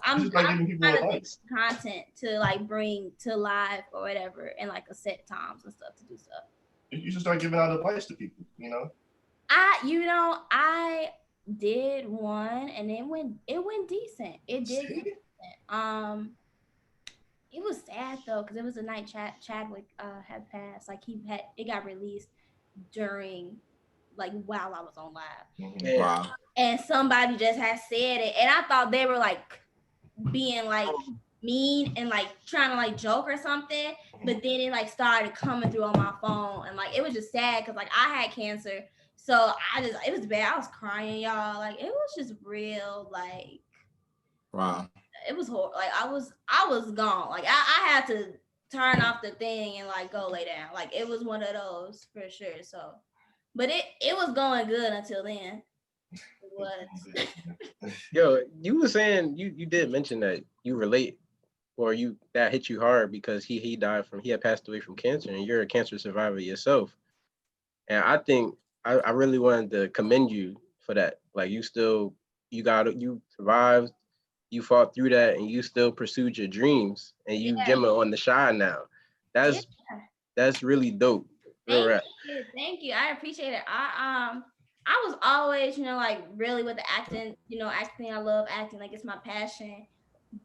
I'm trying to content to like bring to live or whatever, and like a set times and stuff to do stuff. You should start giving out advice to people, you know? I did one and it went decent. It did get decent. It was sad though, because it was the night Chadwick had passed. Like it got released during like while I was on live. Wow. And somebody just had said it, and I thought they were like being like mean and like trying to like joke or something, but then it like started coming through on my phone, and like it was just sad because like I had cancer. So it was bad. I was crying, y'all. Like it was just real, like, wow. It was horrible. Like I was gone. Like I had to turn off the thing and like go lay down. Like it was one of those for sure. So, but it was going good until then. It was. Yo, you were saying you did mention that you relate, or that hit you hard because he had passed away from cancer, and you're a cancer survivor yourself. And I think I really wanted to commend you for that. Like you survived, you fought through that, and you still pursued your dreams, and you Jemma on the shine now. That's really dope. Thank you. I appreciate it. I was always, like really with the acting, acting. I love acting. Like it's my passion.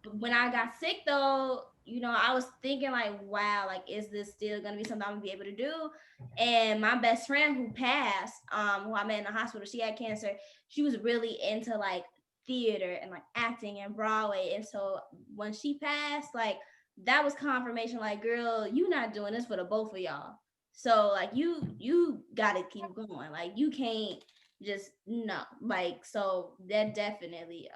But when I got sick though, I was thinking like, wow, like, is this still going to be something I'm going to be able to do? And my best friend who passed, who I met in the hospital, she had cancer. She was really into like theater and like acting and Broadway. And so when she passed, like that was confirmation, like, girl, you not doing this for the both of y'all. So like, you got to keep going. Like you can't just, no, like, so that definitely,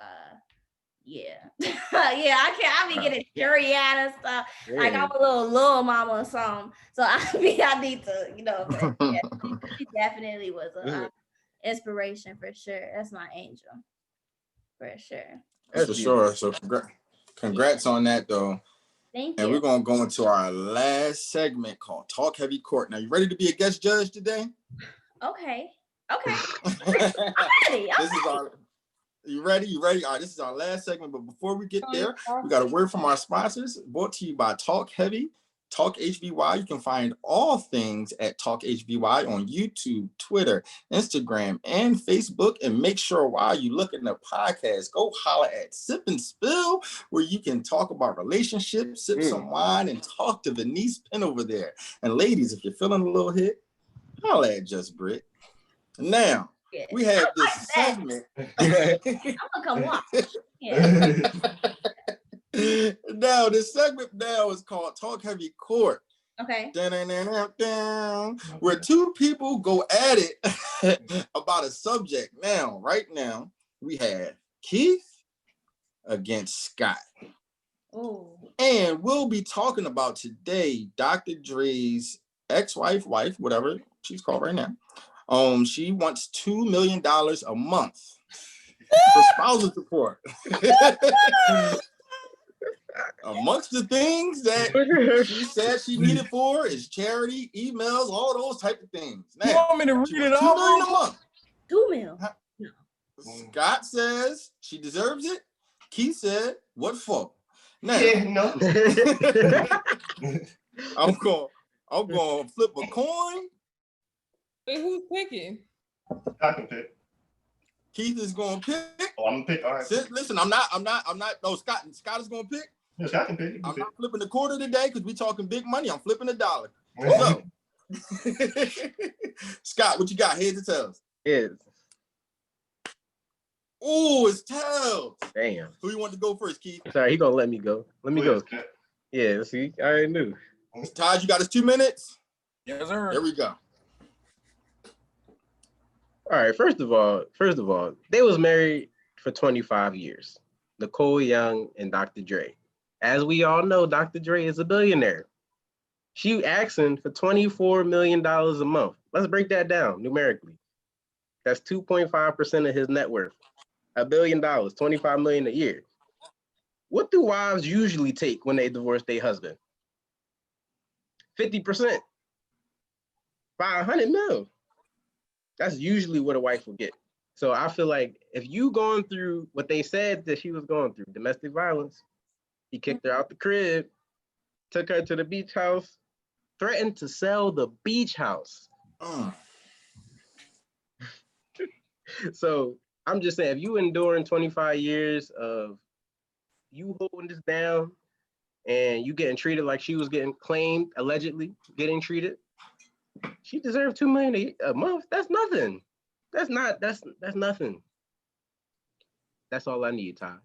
yeah. Yeah, I be getting teary and stuff. Yeah. Like I'm a little mama or something. So I need to, but yeah, she definitely was an inspiration for sure. That's my angel. For sure. That's for sure. So congrats on that though. Thank And you. we're going to go into our last segment called Talk Heavy Court. Now, you ready to be a guest judge today? Okay. I'm ready. You ready? You ready? All right, this is our last segment. But before we get there, we got a word from our sponsors, brought to you by Talk Heavy, Talk HBY. You can find all things at Talk HBY on YouTube, Twitter, Instagram, and Facebook. And make sure while you look at the podcast, go holler at Sip and Spill, where you can talk about relationships, sip some wine, and talk to Denise Penn over there. And ladies, if you're feeling a little hit, holler at Just Brit. Now, we have this segment. I'm gonna come watch. Yeah. Now, this segment now is called Talk Heavy Court. Okay. Where two people go at it about a subject. Now, right now, we have Keith against Scott. Ooh. And we'll be talking about today Dr. Dre's ex-wife, whatever she's called right now. She wants $2 million a month for spousal support. Amongst the things that she said she needed for is charity, emails, all those type of things. Now, you want me to read it all? $2 million a month. $2 million. Scott says she deserves it. Keith said, what for? Now, no. I'm going to flip a coin. Wait, who's picking? I can pick. Keith is going to pick. Oh, I'm gonna pick. All right. Listen, I'm not. No, Scott is going to pick. Yeah, Scott can pick. I'm not flipping the quarter today because we talking big money. I'm flipping the dollar. So, Scott, what you got? Heads or tails? Heads. Oh, it's tails. Damn. Who you want to go first, Keith? Sorry, he gonna let me go. Let me go. Yeah, see, I already knew. Todd, you got us 2 minutes? Yes, sir. There we go. All right, first of all, they was married for 25 years. Nicole Young and Dr. Dre. As we all know, Dr. Dre is a billionaire. She asking for $24 million a month. Let's break that down numerically. That's 2.5% of his net worth. $1 billion, $25 million a year. What do wives usually take when they divorce their husband? 50%. 500 mil. That's usually what a wife will get. So I feel like if you going through what they said that she was going through, domestic violence, he kicked her out the crib, took her to the beach house, threatened to sell the beach house. So I'm just saying, if you enduring 25 years of you holding this down and you getting treated like she was getting claimed, allegedly getting treated, she deserved $2 million a month. That's nothing. That's nothing. That's all I need, Todd.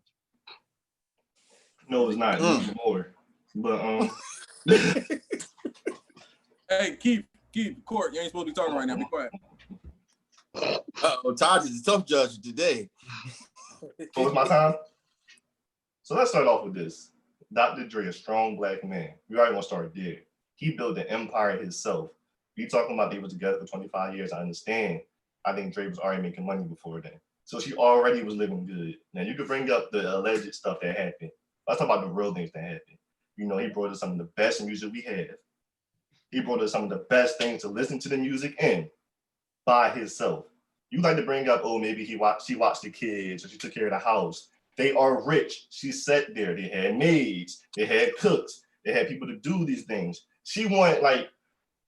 No, it's not. It's more. But Hey, Keith, Court, you ain't supposed to be talking right now. Be quiet. Todd is a tough judge today. So it's my time. So let's start off with this. Dr. Dre, a strong black man. We already want to start there. He built an empire himself. You talking about they were together for 25 years, I understand. I think Dre was already making money before then. So she already was living good. Now you could bring up the alleged stuff that happened. Let's talk about the real things that happened. You know, he brought us some of the best music we have. He brought us some of the best things to listen to the music in by himself. You like to bring up, oh, maybe she watched the kids or she took care of the house. They are rich. She sat there. They had maids. They had cooks. They had people to do these things. She wanted like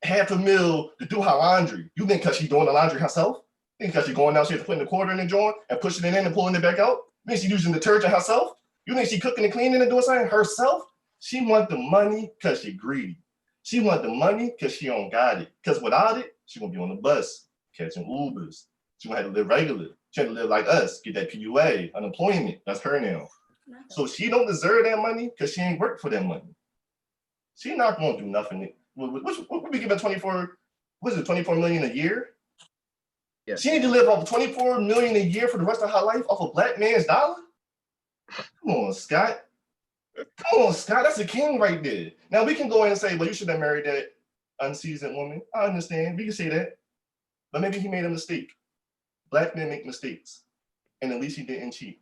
$500,000 to do her laundry. You think because she's doing the laundry herself? You think because she's going downstairs and putting the quarter in the joint and pushing it in and pulling it back out? You think she's using detergent herself? You think she's cooking and cleaning and doing something herself? She want the money because she greedy. She want the money because she don't got it. Because without it, she gonna be on the bus, catching Ubers. She gonna have to live regular. She have to live like us, get that PUA, unemployment. That's her now. So she don't deserve that money because she ain't worked for that money. She not gonna do nothing. What we giving 24 million a year? Yeah. She need to live off of 24 million a year for the rest of her life off a black man's dollar? Come on, Scott. Come on, Scott. That's a king right there. Now we can go in and say, well, you should have married that unseasoned woman. I understand. We can say that. But maybe he made a mistake. Black men make mistakes. And at least he didn't cheat.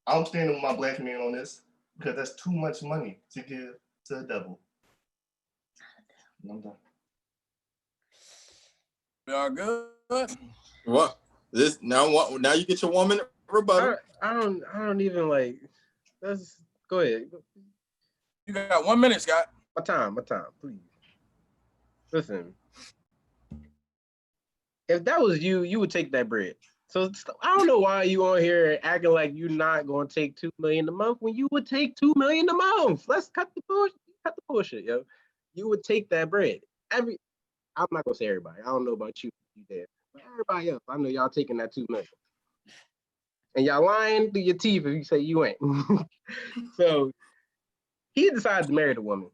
I'm standing with my black man on this. because that's too much money to give to the devil. I'm done. Y'all good? What? This now? What? Now you get your woman rebuttal. I don't even like. Let's go ahead. You got 1 minute, Scott. My time, please. Listen. If that was you, you would take that bread. So I don't know why you on here acting like you're not going to take $2 million a month when you would take $2 million a month. Let's cut the bullshit, yo. You would take that bread. I'm not gonna say everybody. I don't know about you there, but everybody else, I know y'all taking that $2 million. And y'all lying through your teeth if you say you ain't. So he decided to marry the woman.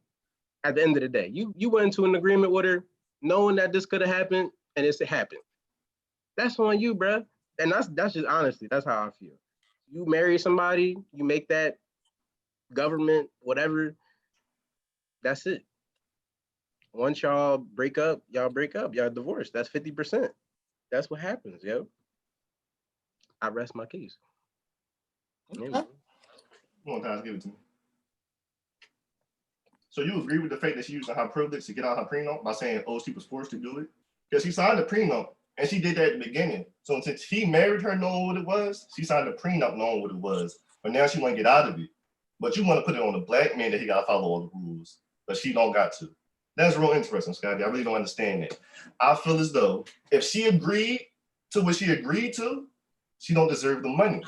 At the end of the day, you went into an agreement with her, knowing that this could have happened, and it happened. That's on you, bruh. And that's just honestly, that's how I feel. You marry somebody, you make that government, whatever, that's it. Once y'all break up, y'all divorced. That's 50%. That's what happens, yo. I rest my case. Okay. Come on, guys, give it to me. So you agree with the fact that she used her privilege to get out her prenup by saying, oh, she was forced to do it? Because she signed the prenup, and she did that at the beginning. So since he married her knowing what it was, she signed the prenup knowing what it was. But now she want to get out of it. But you want to put it on the black man that he got to follow all the rules. But she don't got to. That's real interesting, Scotty. I really don't understand that. I feel as though if she agreed to what she agreed to, she don't deserve the money.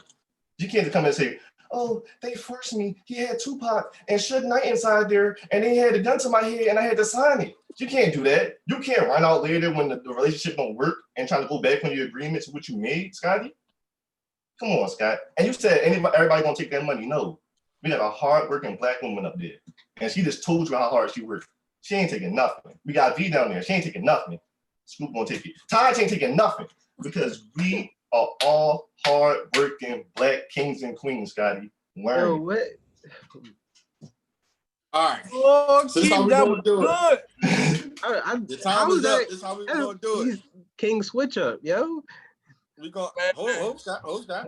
You can't come and say, oh, they forced me. He had Tupac and Suge Knight inside there, and they had a gun to my head, and I had to sign it. You can't do that. You can't run out later when the relationship don't work and try to go back on your agreement to what you made, Scotty. Come on, Scott. And you said everybody gonna take that money. No. We got a hard-working black woman up there, and she just told you how hard she worked. She ain't taking nothing. We got V down there. She ain't taking nothing. Scoop gonna take it. Ty ain't taking nothing because we are all hard-working black kings and queens, Scotty. Learn. Yo, what? All right. Oh, So this how we gonna do it. The time is up. This is how we gonna do it. King switch up, yo. We gonna hold that.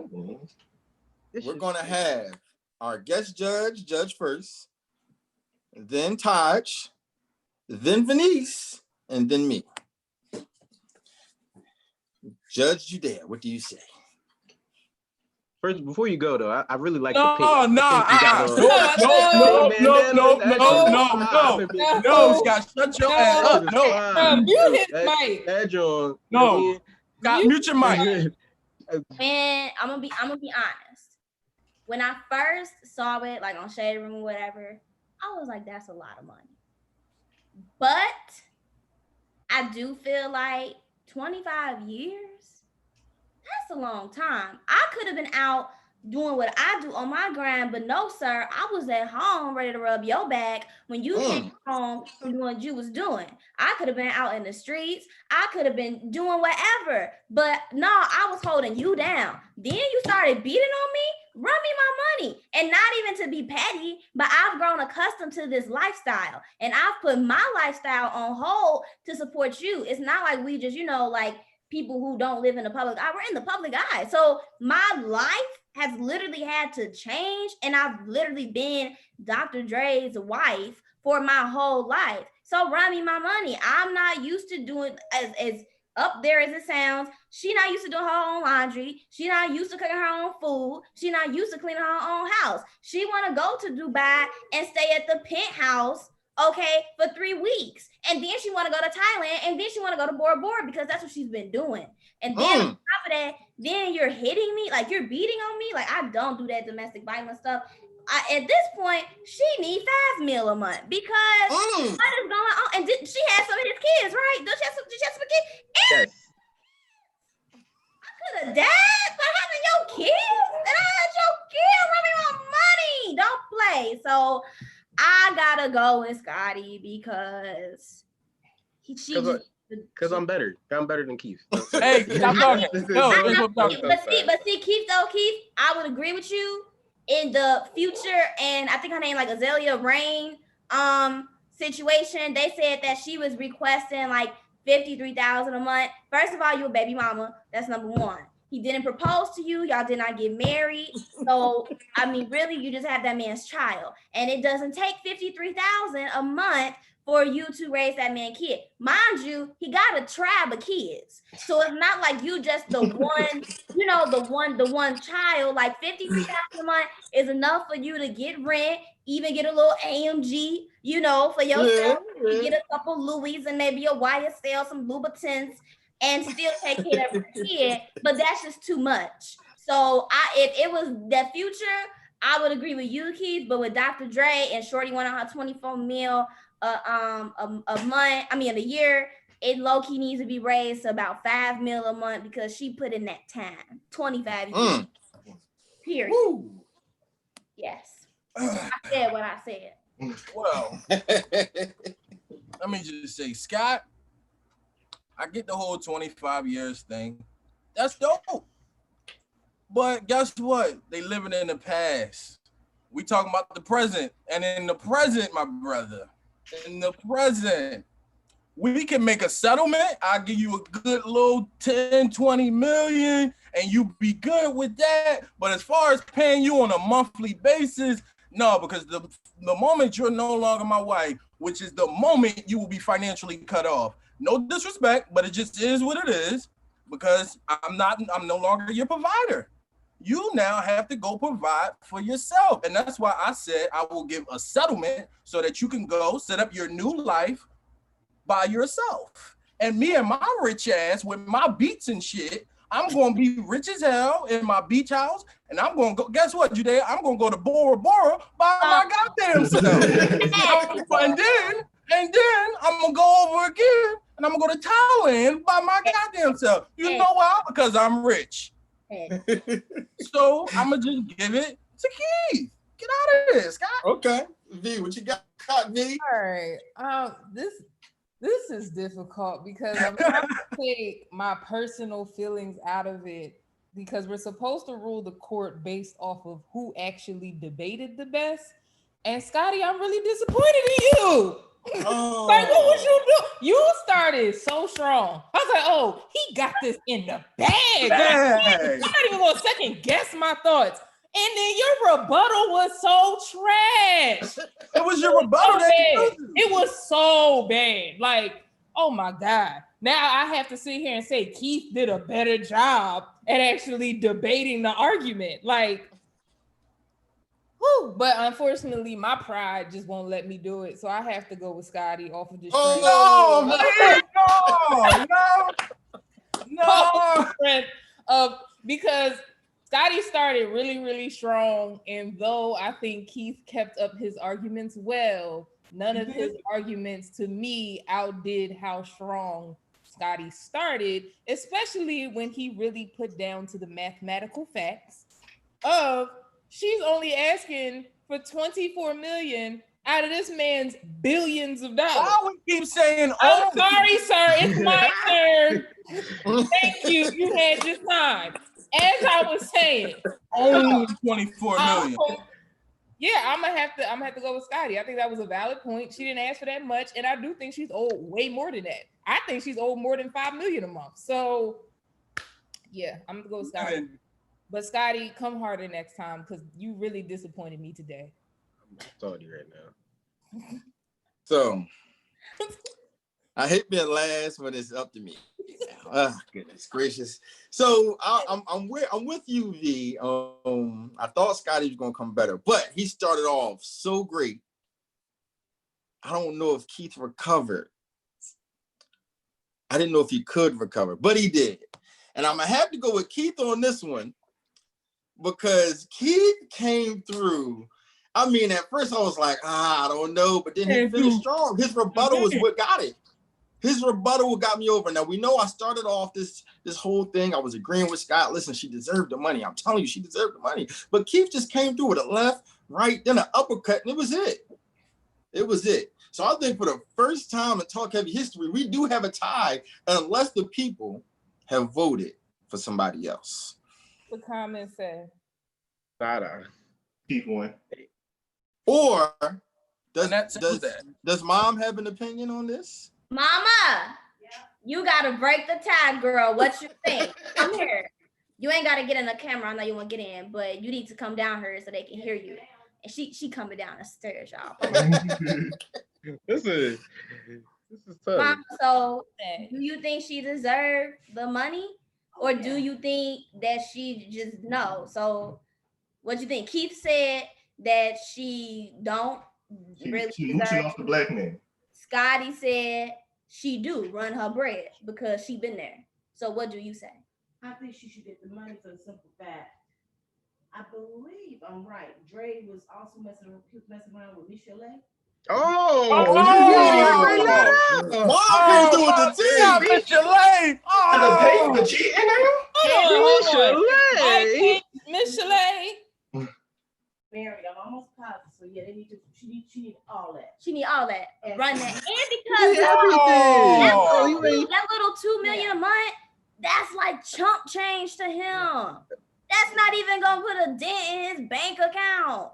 We're gonna have our guest judge first, then Taj, then Venice, and then me. Judge Judae'a, what do you say? First, before you go though, I really like no, the pink. No, Scott, shut your ass up. No, mute his mic. No, Scott, mute your mic. Man, I'm gonna be honest. When I first saw it, like on Shade Room or whatever, I was like, that's a lot of money. But I do feel like 25 years, that's a long time. I could have been out doing what I do on my grind, but no, sir, I was at home ready to rub your back when you came home from doing what you was doing. I could have been out in the streets. I could have been doing whatever, but no, I was holding you down. Then you started beating on me, run me my money. And not even to be petty, but I've grown accustomed to this lifestyle and I've put my lifestyle on hold to support you. It's not like we just, like people who don't live in the public eye. We're in the public eye. So my life has literally had to change, and I've literally been Dr. Dre's wife for my whole life. So run me my money. I'm not used to doing as up there as it sounds. She not used to doing her own laundry. She not used to cooking her own food. She not used to cleaning her own house. She want to go to Dubai and stay at the penthouse, okay, for 3 weeks. And then she want to go to Thailand, and then she want to go to Bora Bora because that's what she's been doing. And then on top of that, then you're hitting me, like you're beating on me. Like I don't do that domestic violence stuff. At this point, she need $5 million a month because what is going on? And she has some of his kids, right? Did she have some kids? Yes. I could have died for having your kids, and I had your kids running my money. Don't play. So I gotta go with Scotty because I'm better. I'm better than Keith. Hey, stop talking. But see, Keith, I would agree with you in the future. And I think her name like Azalea Rain situation. They said that she was requesting like $53,000 a month. First of all, you a baby mama. That's number one. He didn't propose to you. Y'all did not get married. So, I mean, really, you just have that man's child. And it doesn't take $53,000 a month for you to raise that man kid. Mind you, he got a tribe of kids. So it's not like you just the one, you know, the one child. Like $53,000 a month is enough for you to get rent, even get a little AMG, you know, for yourself. You get a couple Louis and maybe a YSL, some Louboutins, and still take care of the kid. But that's just too much. So if it was the future, I would agree with you, Keith. But with Dr. Dre and Shorty went on her 24 mil a month, I mean a year, it low-key needs to be raised to about 5 mil a month because she put in that time. 25 years. Period. Woo. Yes. I said what I said. Well, let me just say, Scott, I get the whole 25 years thing. That's dope. But guess what? They living in the past. We talking about the present. And in the present, my brother, in the present, we can make a settlement. I'll give you a good little 10, 20 million, and you be good with that. But as far as paying you on a monthly basis, no, because the moment you're no longer my wife, which is the moment you will be financially cut off. No disrespect, but it just is what it is, because I'm no longer your provider. You now have to go provide for yourself. And that's why I said I will give a settlement so that you can go set up your new life by yourself. And me and my rich ass with my beats and shit, I'm going to be rich as hell in my beach house. And I'm going to go, guess what, Judea? I'm going to go to Bora Bora by my goddamn self. and then I'm going to go over again and I'm going to go to Thailand by my goddamn self. You know why? Because I'm rich. So I'm gonna just give it to Keith. Get out of this, Scott. Okay, V, what you got, V? All right. This is difficult because I'm trying to take my personal feelings out of it because we're supposed to rule the court based off of who actually debated the best. And Scotty, I'm really disappointed in you. Oh. Like, what was you doing? You started so strong. I was like, oh, he got this in the bag. I'm not even going to second guess my thoughts. And then your rebuttal was so trash. It was your rebuttal. It was so bad. Like, oh my God. Now I have to sit here and say Keith did a better job at actually debating the argument. Like, whew. But unfortunately, my pride just won't let me do it. So I have to go with Scotty off of just because Scotty started really, really strong. And though I think Keith kept up his arguments well, none of his arguments to me outdid how strong Scotty started, especially when he really put down to the mathematical facts of she's only asking for 24 million out of this man's billions of dollars. Why would you keep saying, oh, I'm sorry, sir. It's my turn. Thank you. You had your time. As I was saying, only 24 million. Yeah, I'm gonna have to go with Scotty. I think that was a valid point. She didn't ask for that much, and I do think she's owed way more than that. I think she's owed more than 5 million a month. So yeah, I'm gonna go with Scotty. But Scotty, come harder next time because you really disappointed me today. I'm talking right now. So I hate being last, but it's up to me. Oh, goodness gracious. So I'm with you, V. I thought Scotty was gonna come better, but he started off so great. I don't know if Keith recovered. I didn't know if he could recover, but he did. And I'm gonna have to go with Keith on this one because Keith came through. I mean, at first I was like, I don't know, but then he finished strong. His rebuttal was what got it. His rebuttal got me over. Now, we know I started off this whole thing. I was agreeing with Scott. Listen, she deserved the money. I'm telling you, she deserved the money. But Keith just came through with a left, right, then an uppercut, and it was it. It was it. So I think for the first time in Talk Heavy history, we do have a tie unless the people have voted for somebody else. The comment said. Keep going. Or does Mom have an opinion on this? Mama, you gotta break the tie, girl. What you think? Come here. you ain't got to get in the camera. I know you want to get in, but you need to come down here so they can hear you. And she coming down the stairs, y'all. This is tough. Mom, so do you think she deserved the money, or do you think that she just no? So what you think? Keith said that she don't really she mooching off the black man. Scotty said she do run her bread because she been there. So what do you say? I think she should get the money for the simple fact. I believe I'm right. Dre was also messing around with Michelle. Oh, Mom came through with the team. Michelle. The pay for cheating now? Michelle. Married, I'm almost positive. So yeah, she need all that. She need all that. Yes. Run that. And because that little $2 million a month, that's like chump change to him. That's not even gonna put a dent in his bank account.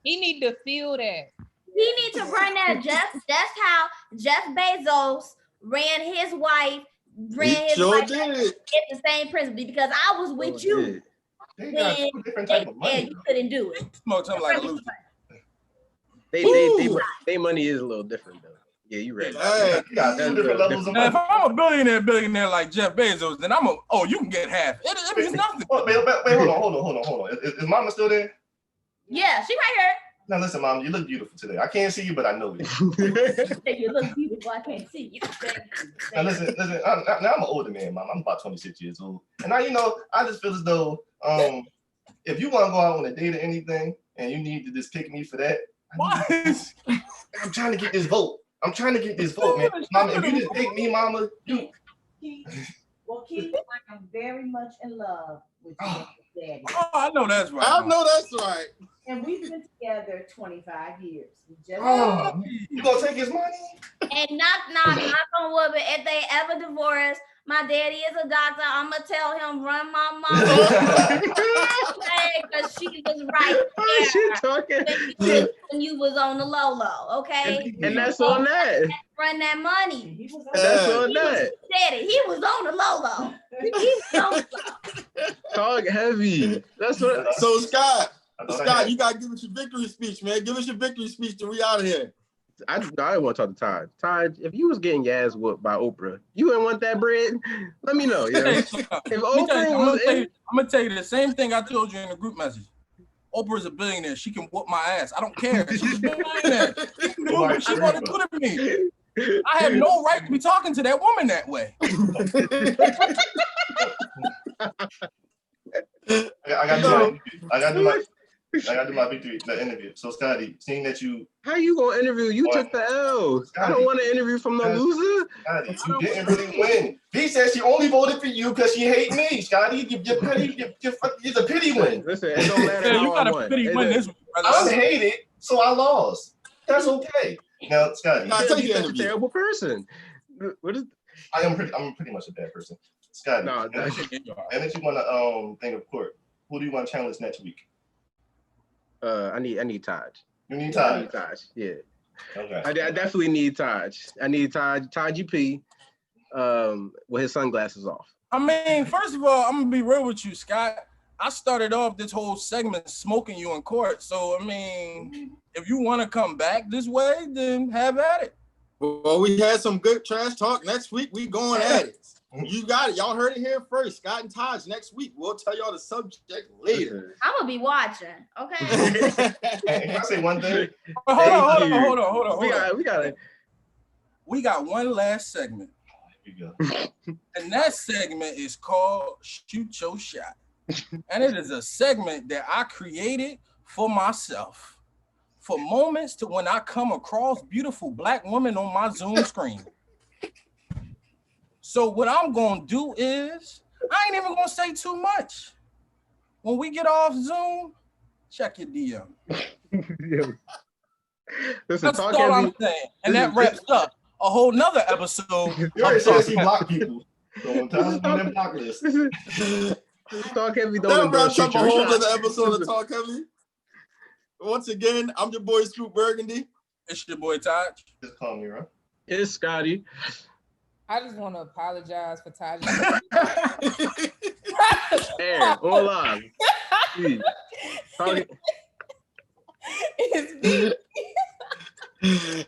He need to feel that. He need to run that. That's how Jeff Bezos ran his wife. At the same principle, because I was with you. They got two different type of money. You couldn't do it. Smoke something like a loser. They money is a little different though. Yeah, you right. You got two different levels of money. If I'm a billionaire like Jeff Bezos, then you can get half. It means nothing. Wait, hold on. Is Mama still there? Yeah, she right here. Now listen, Mom, you look beautiful today. I can't see you, but I know you. You look beautiful. I can't see you. Now listen. I'm an older man, Mom. I'm about 26 years old, and now I just feel as though if you want to go out on a date or anything, and you need to just pick me for that, I'm trying to get this vote. Man. Mama, if you just pick me, Mama, you. Keith, I'm very much in love with your daddy. Oh, I know that's right. And we've been together 25 years. You gonna take his money? And knock on wood, but if they ever divorce, my daddy is a doctor. I'm gonna tell him run my mama. Okay, because she was right there. She talking when you was on the low, okay? And that's on that. Run that money. That's on that. Daddy, he was on the low. He was on the low. Talk heavy. That's what. So Scott, you gotta give us your victory speech, man. Give us your victory speech to we out of here. I didn't want to talk to Todd. Todd, if you was getting your ass whooped by Oprah, you wouldn't want that bread? Let me know. If Oprah I'm gonna tell you the same thing I told you in the group message. Oprah's a billionaire. She can whoop my ass. I don't care. She's a billionaire. She can do what she want to do to me. I have no right to be talking to that woman that way. I got to do my victory interview. So Scotty, seeing that you how you gonna interview? You took the L. Scotty, I don't want to interview from no loser. Scotty, you didn't really win. V said she only voted for you because she hate me. Scotty, it's a pity win. Listen, it don't matter. You got a pity win this week, brother. I'm hated, so I lost. That's okay. Now, Scotty, you're a terrible person. What is? I'm pretty much a bad person. Scotty, and that you want to think of court. Who do you want to challenge next week? I need Taj. You need Taj? I need Taj, yeah. Okay. I definitely need Taj. I need Taj UP with his sunglasses off. I mean, first of all, I'm gonna be real with you, Scott. I started off this whole segment smoking you in court. So I mean, if you want to come back this way, then have at it. Well, we had some good trash talk. Next week, we going at it. You got it. Y'all heard it here first. Scott and Taj next week. We'll tell y'all the subject later. I'm gonna be watching. Okay. Can I say one thing? Hold on. We got one last segment. Here we go. And that segment is called Shoot Your Shot. And it is a segment that I created for myself. For moments to when I come across beautiful Black women on my Zoom screen. So what I'm gonna do is, I ain't even gonna say too much. When we get off Zoom, check your DM. That's all I'm saying. And that wraps up a whole nother episode. You already said she block people. So tell them on block list. Talk Heavy. That wraps up a whole other episode of Talk Heavy. Once again, I'm your boy Scoop Burgundy. It's your boy Taj. Just call me, right? It's Scotty. I just want to apologize for Taj. Aaron, on live. Please.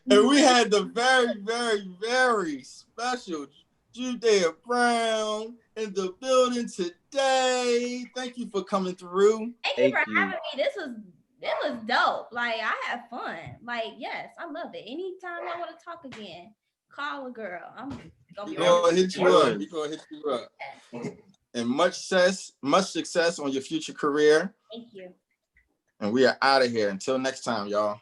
And we had the very, very, very special Judae'a Brown in the building today. Thank you for coming through. Thank you for having me. It was dope. Like, I had fun. Like, yes, I love it. Anytime I want to talk again, call a girl. I'm gonna be gonna hit you up. We're gonna hit you up. And much success on your future career. Thank you. And we are out of here. Until next time, y'all.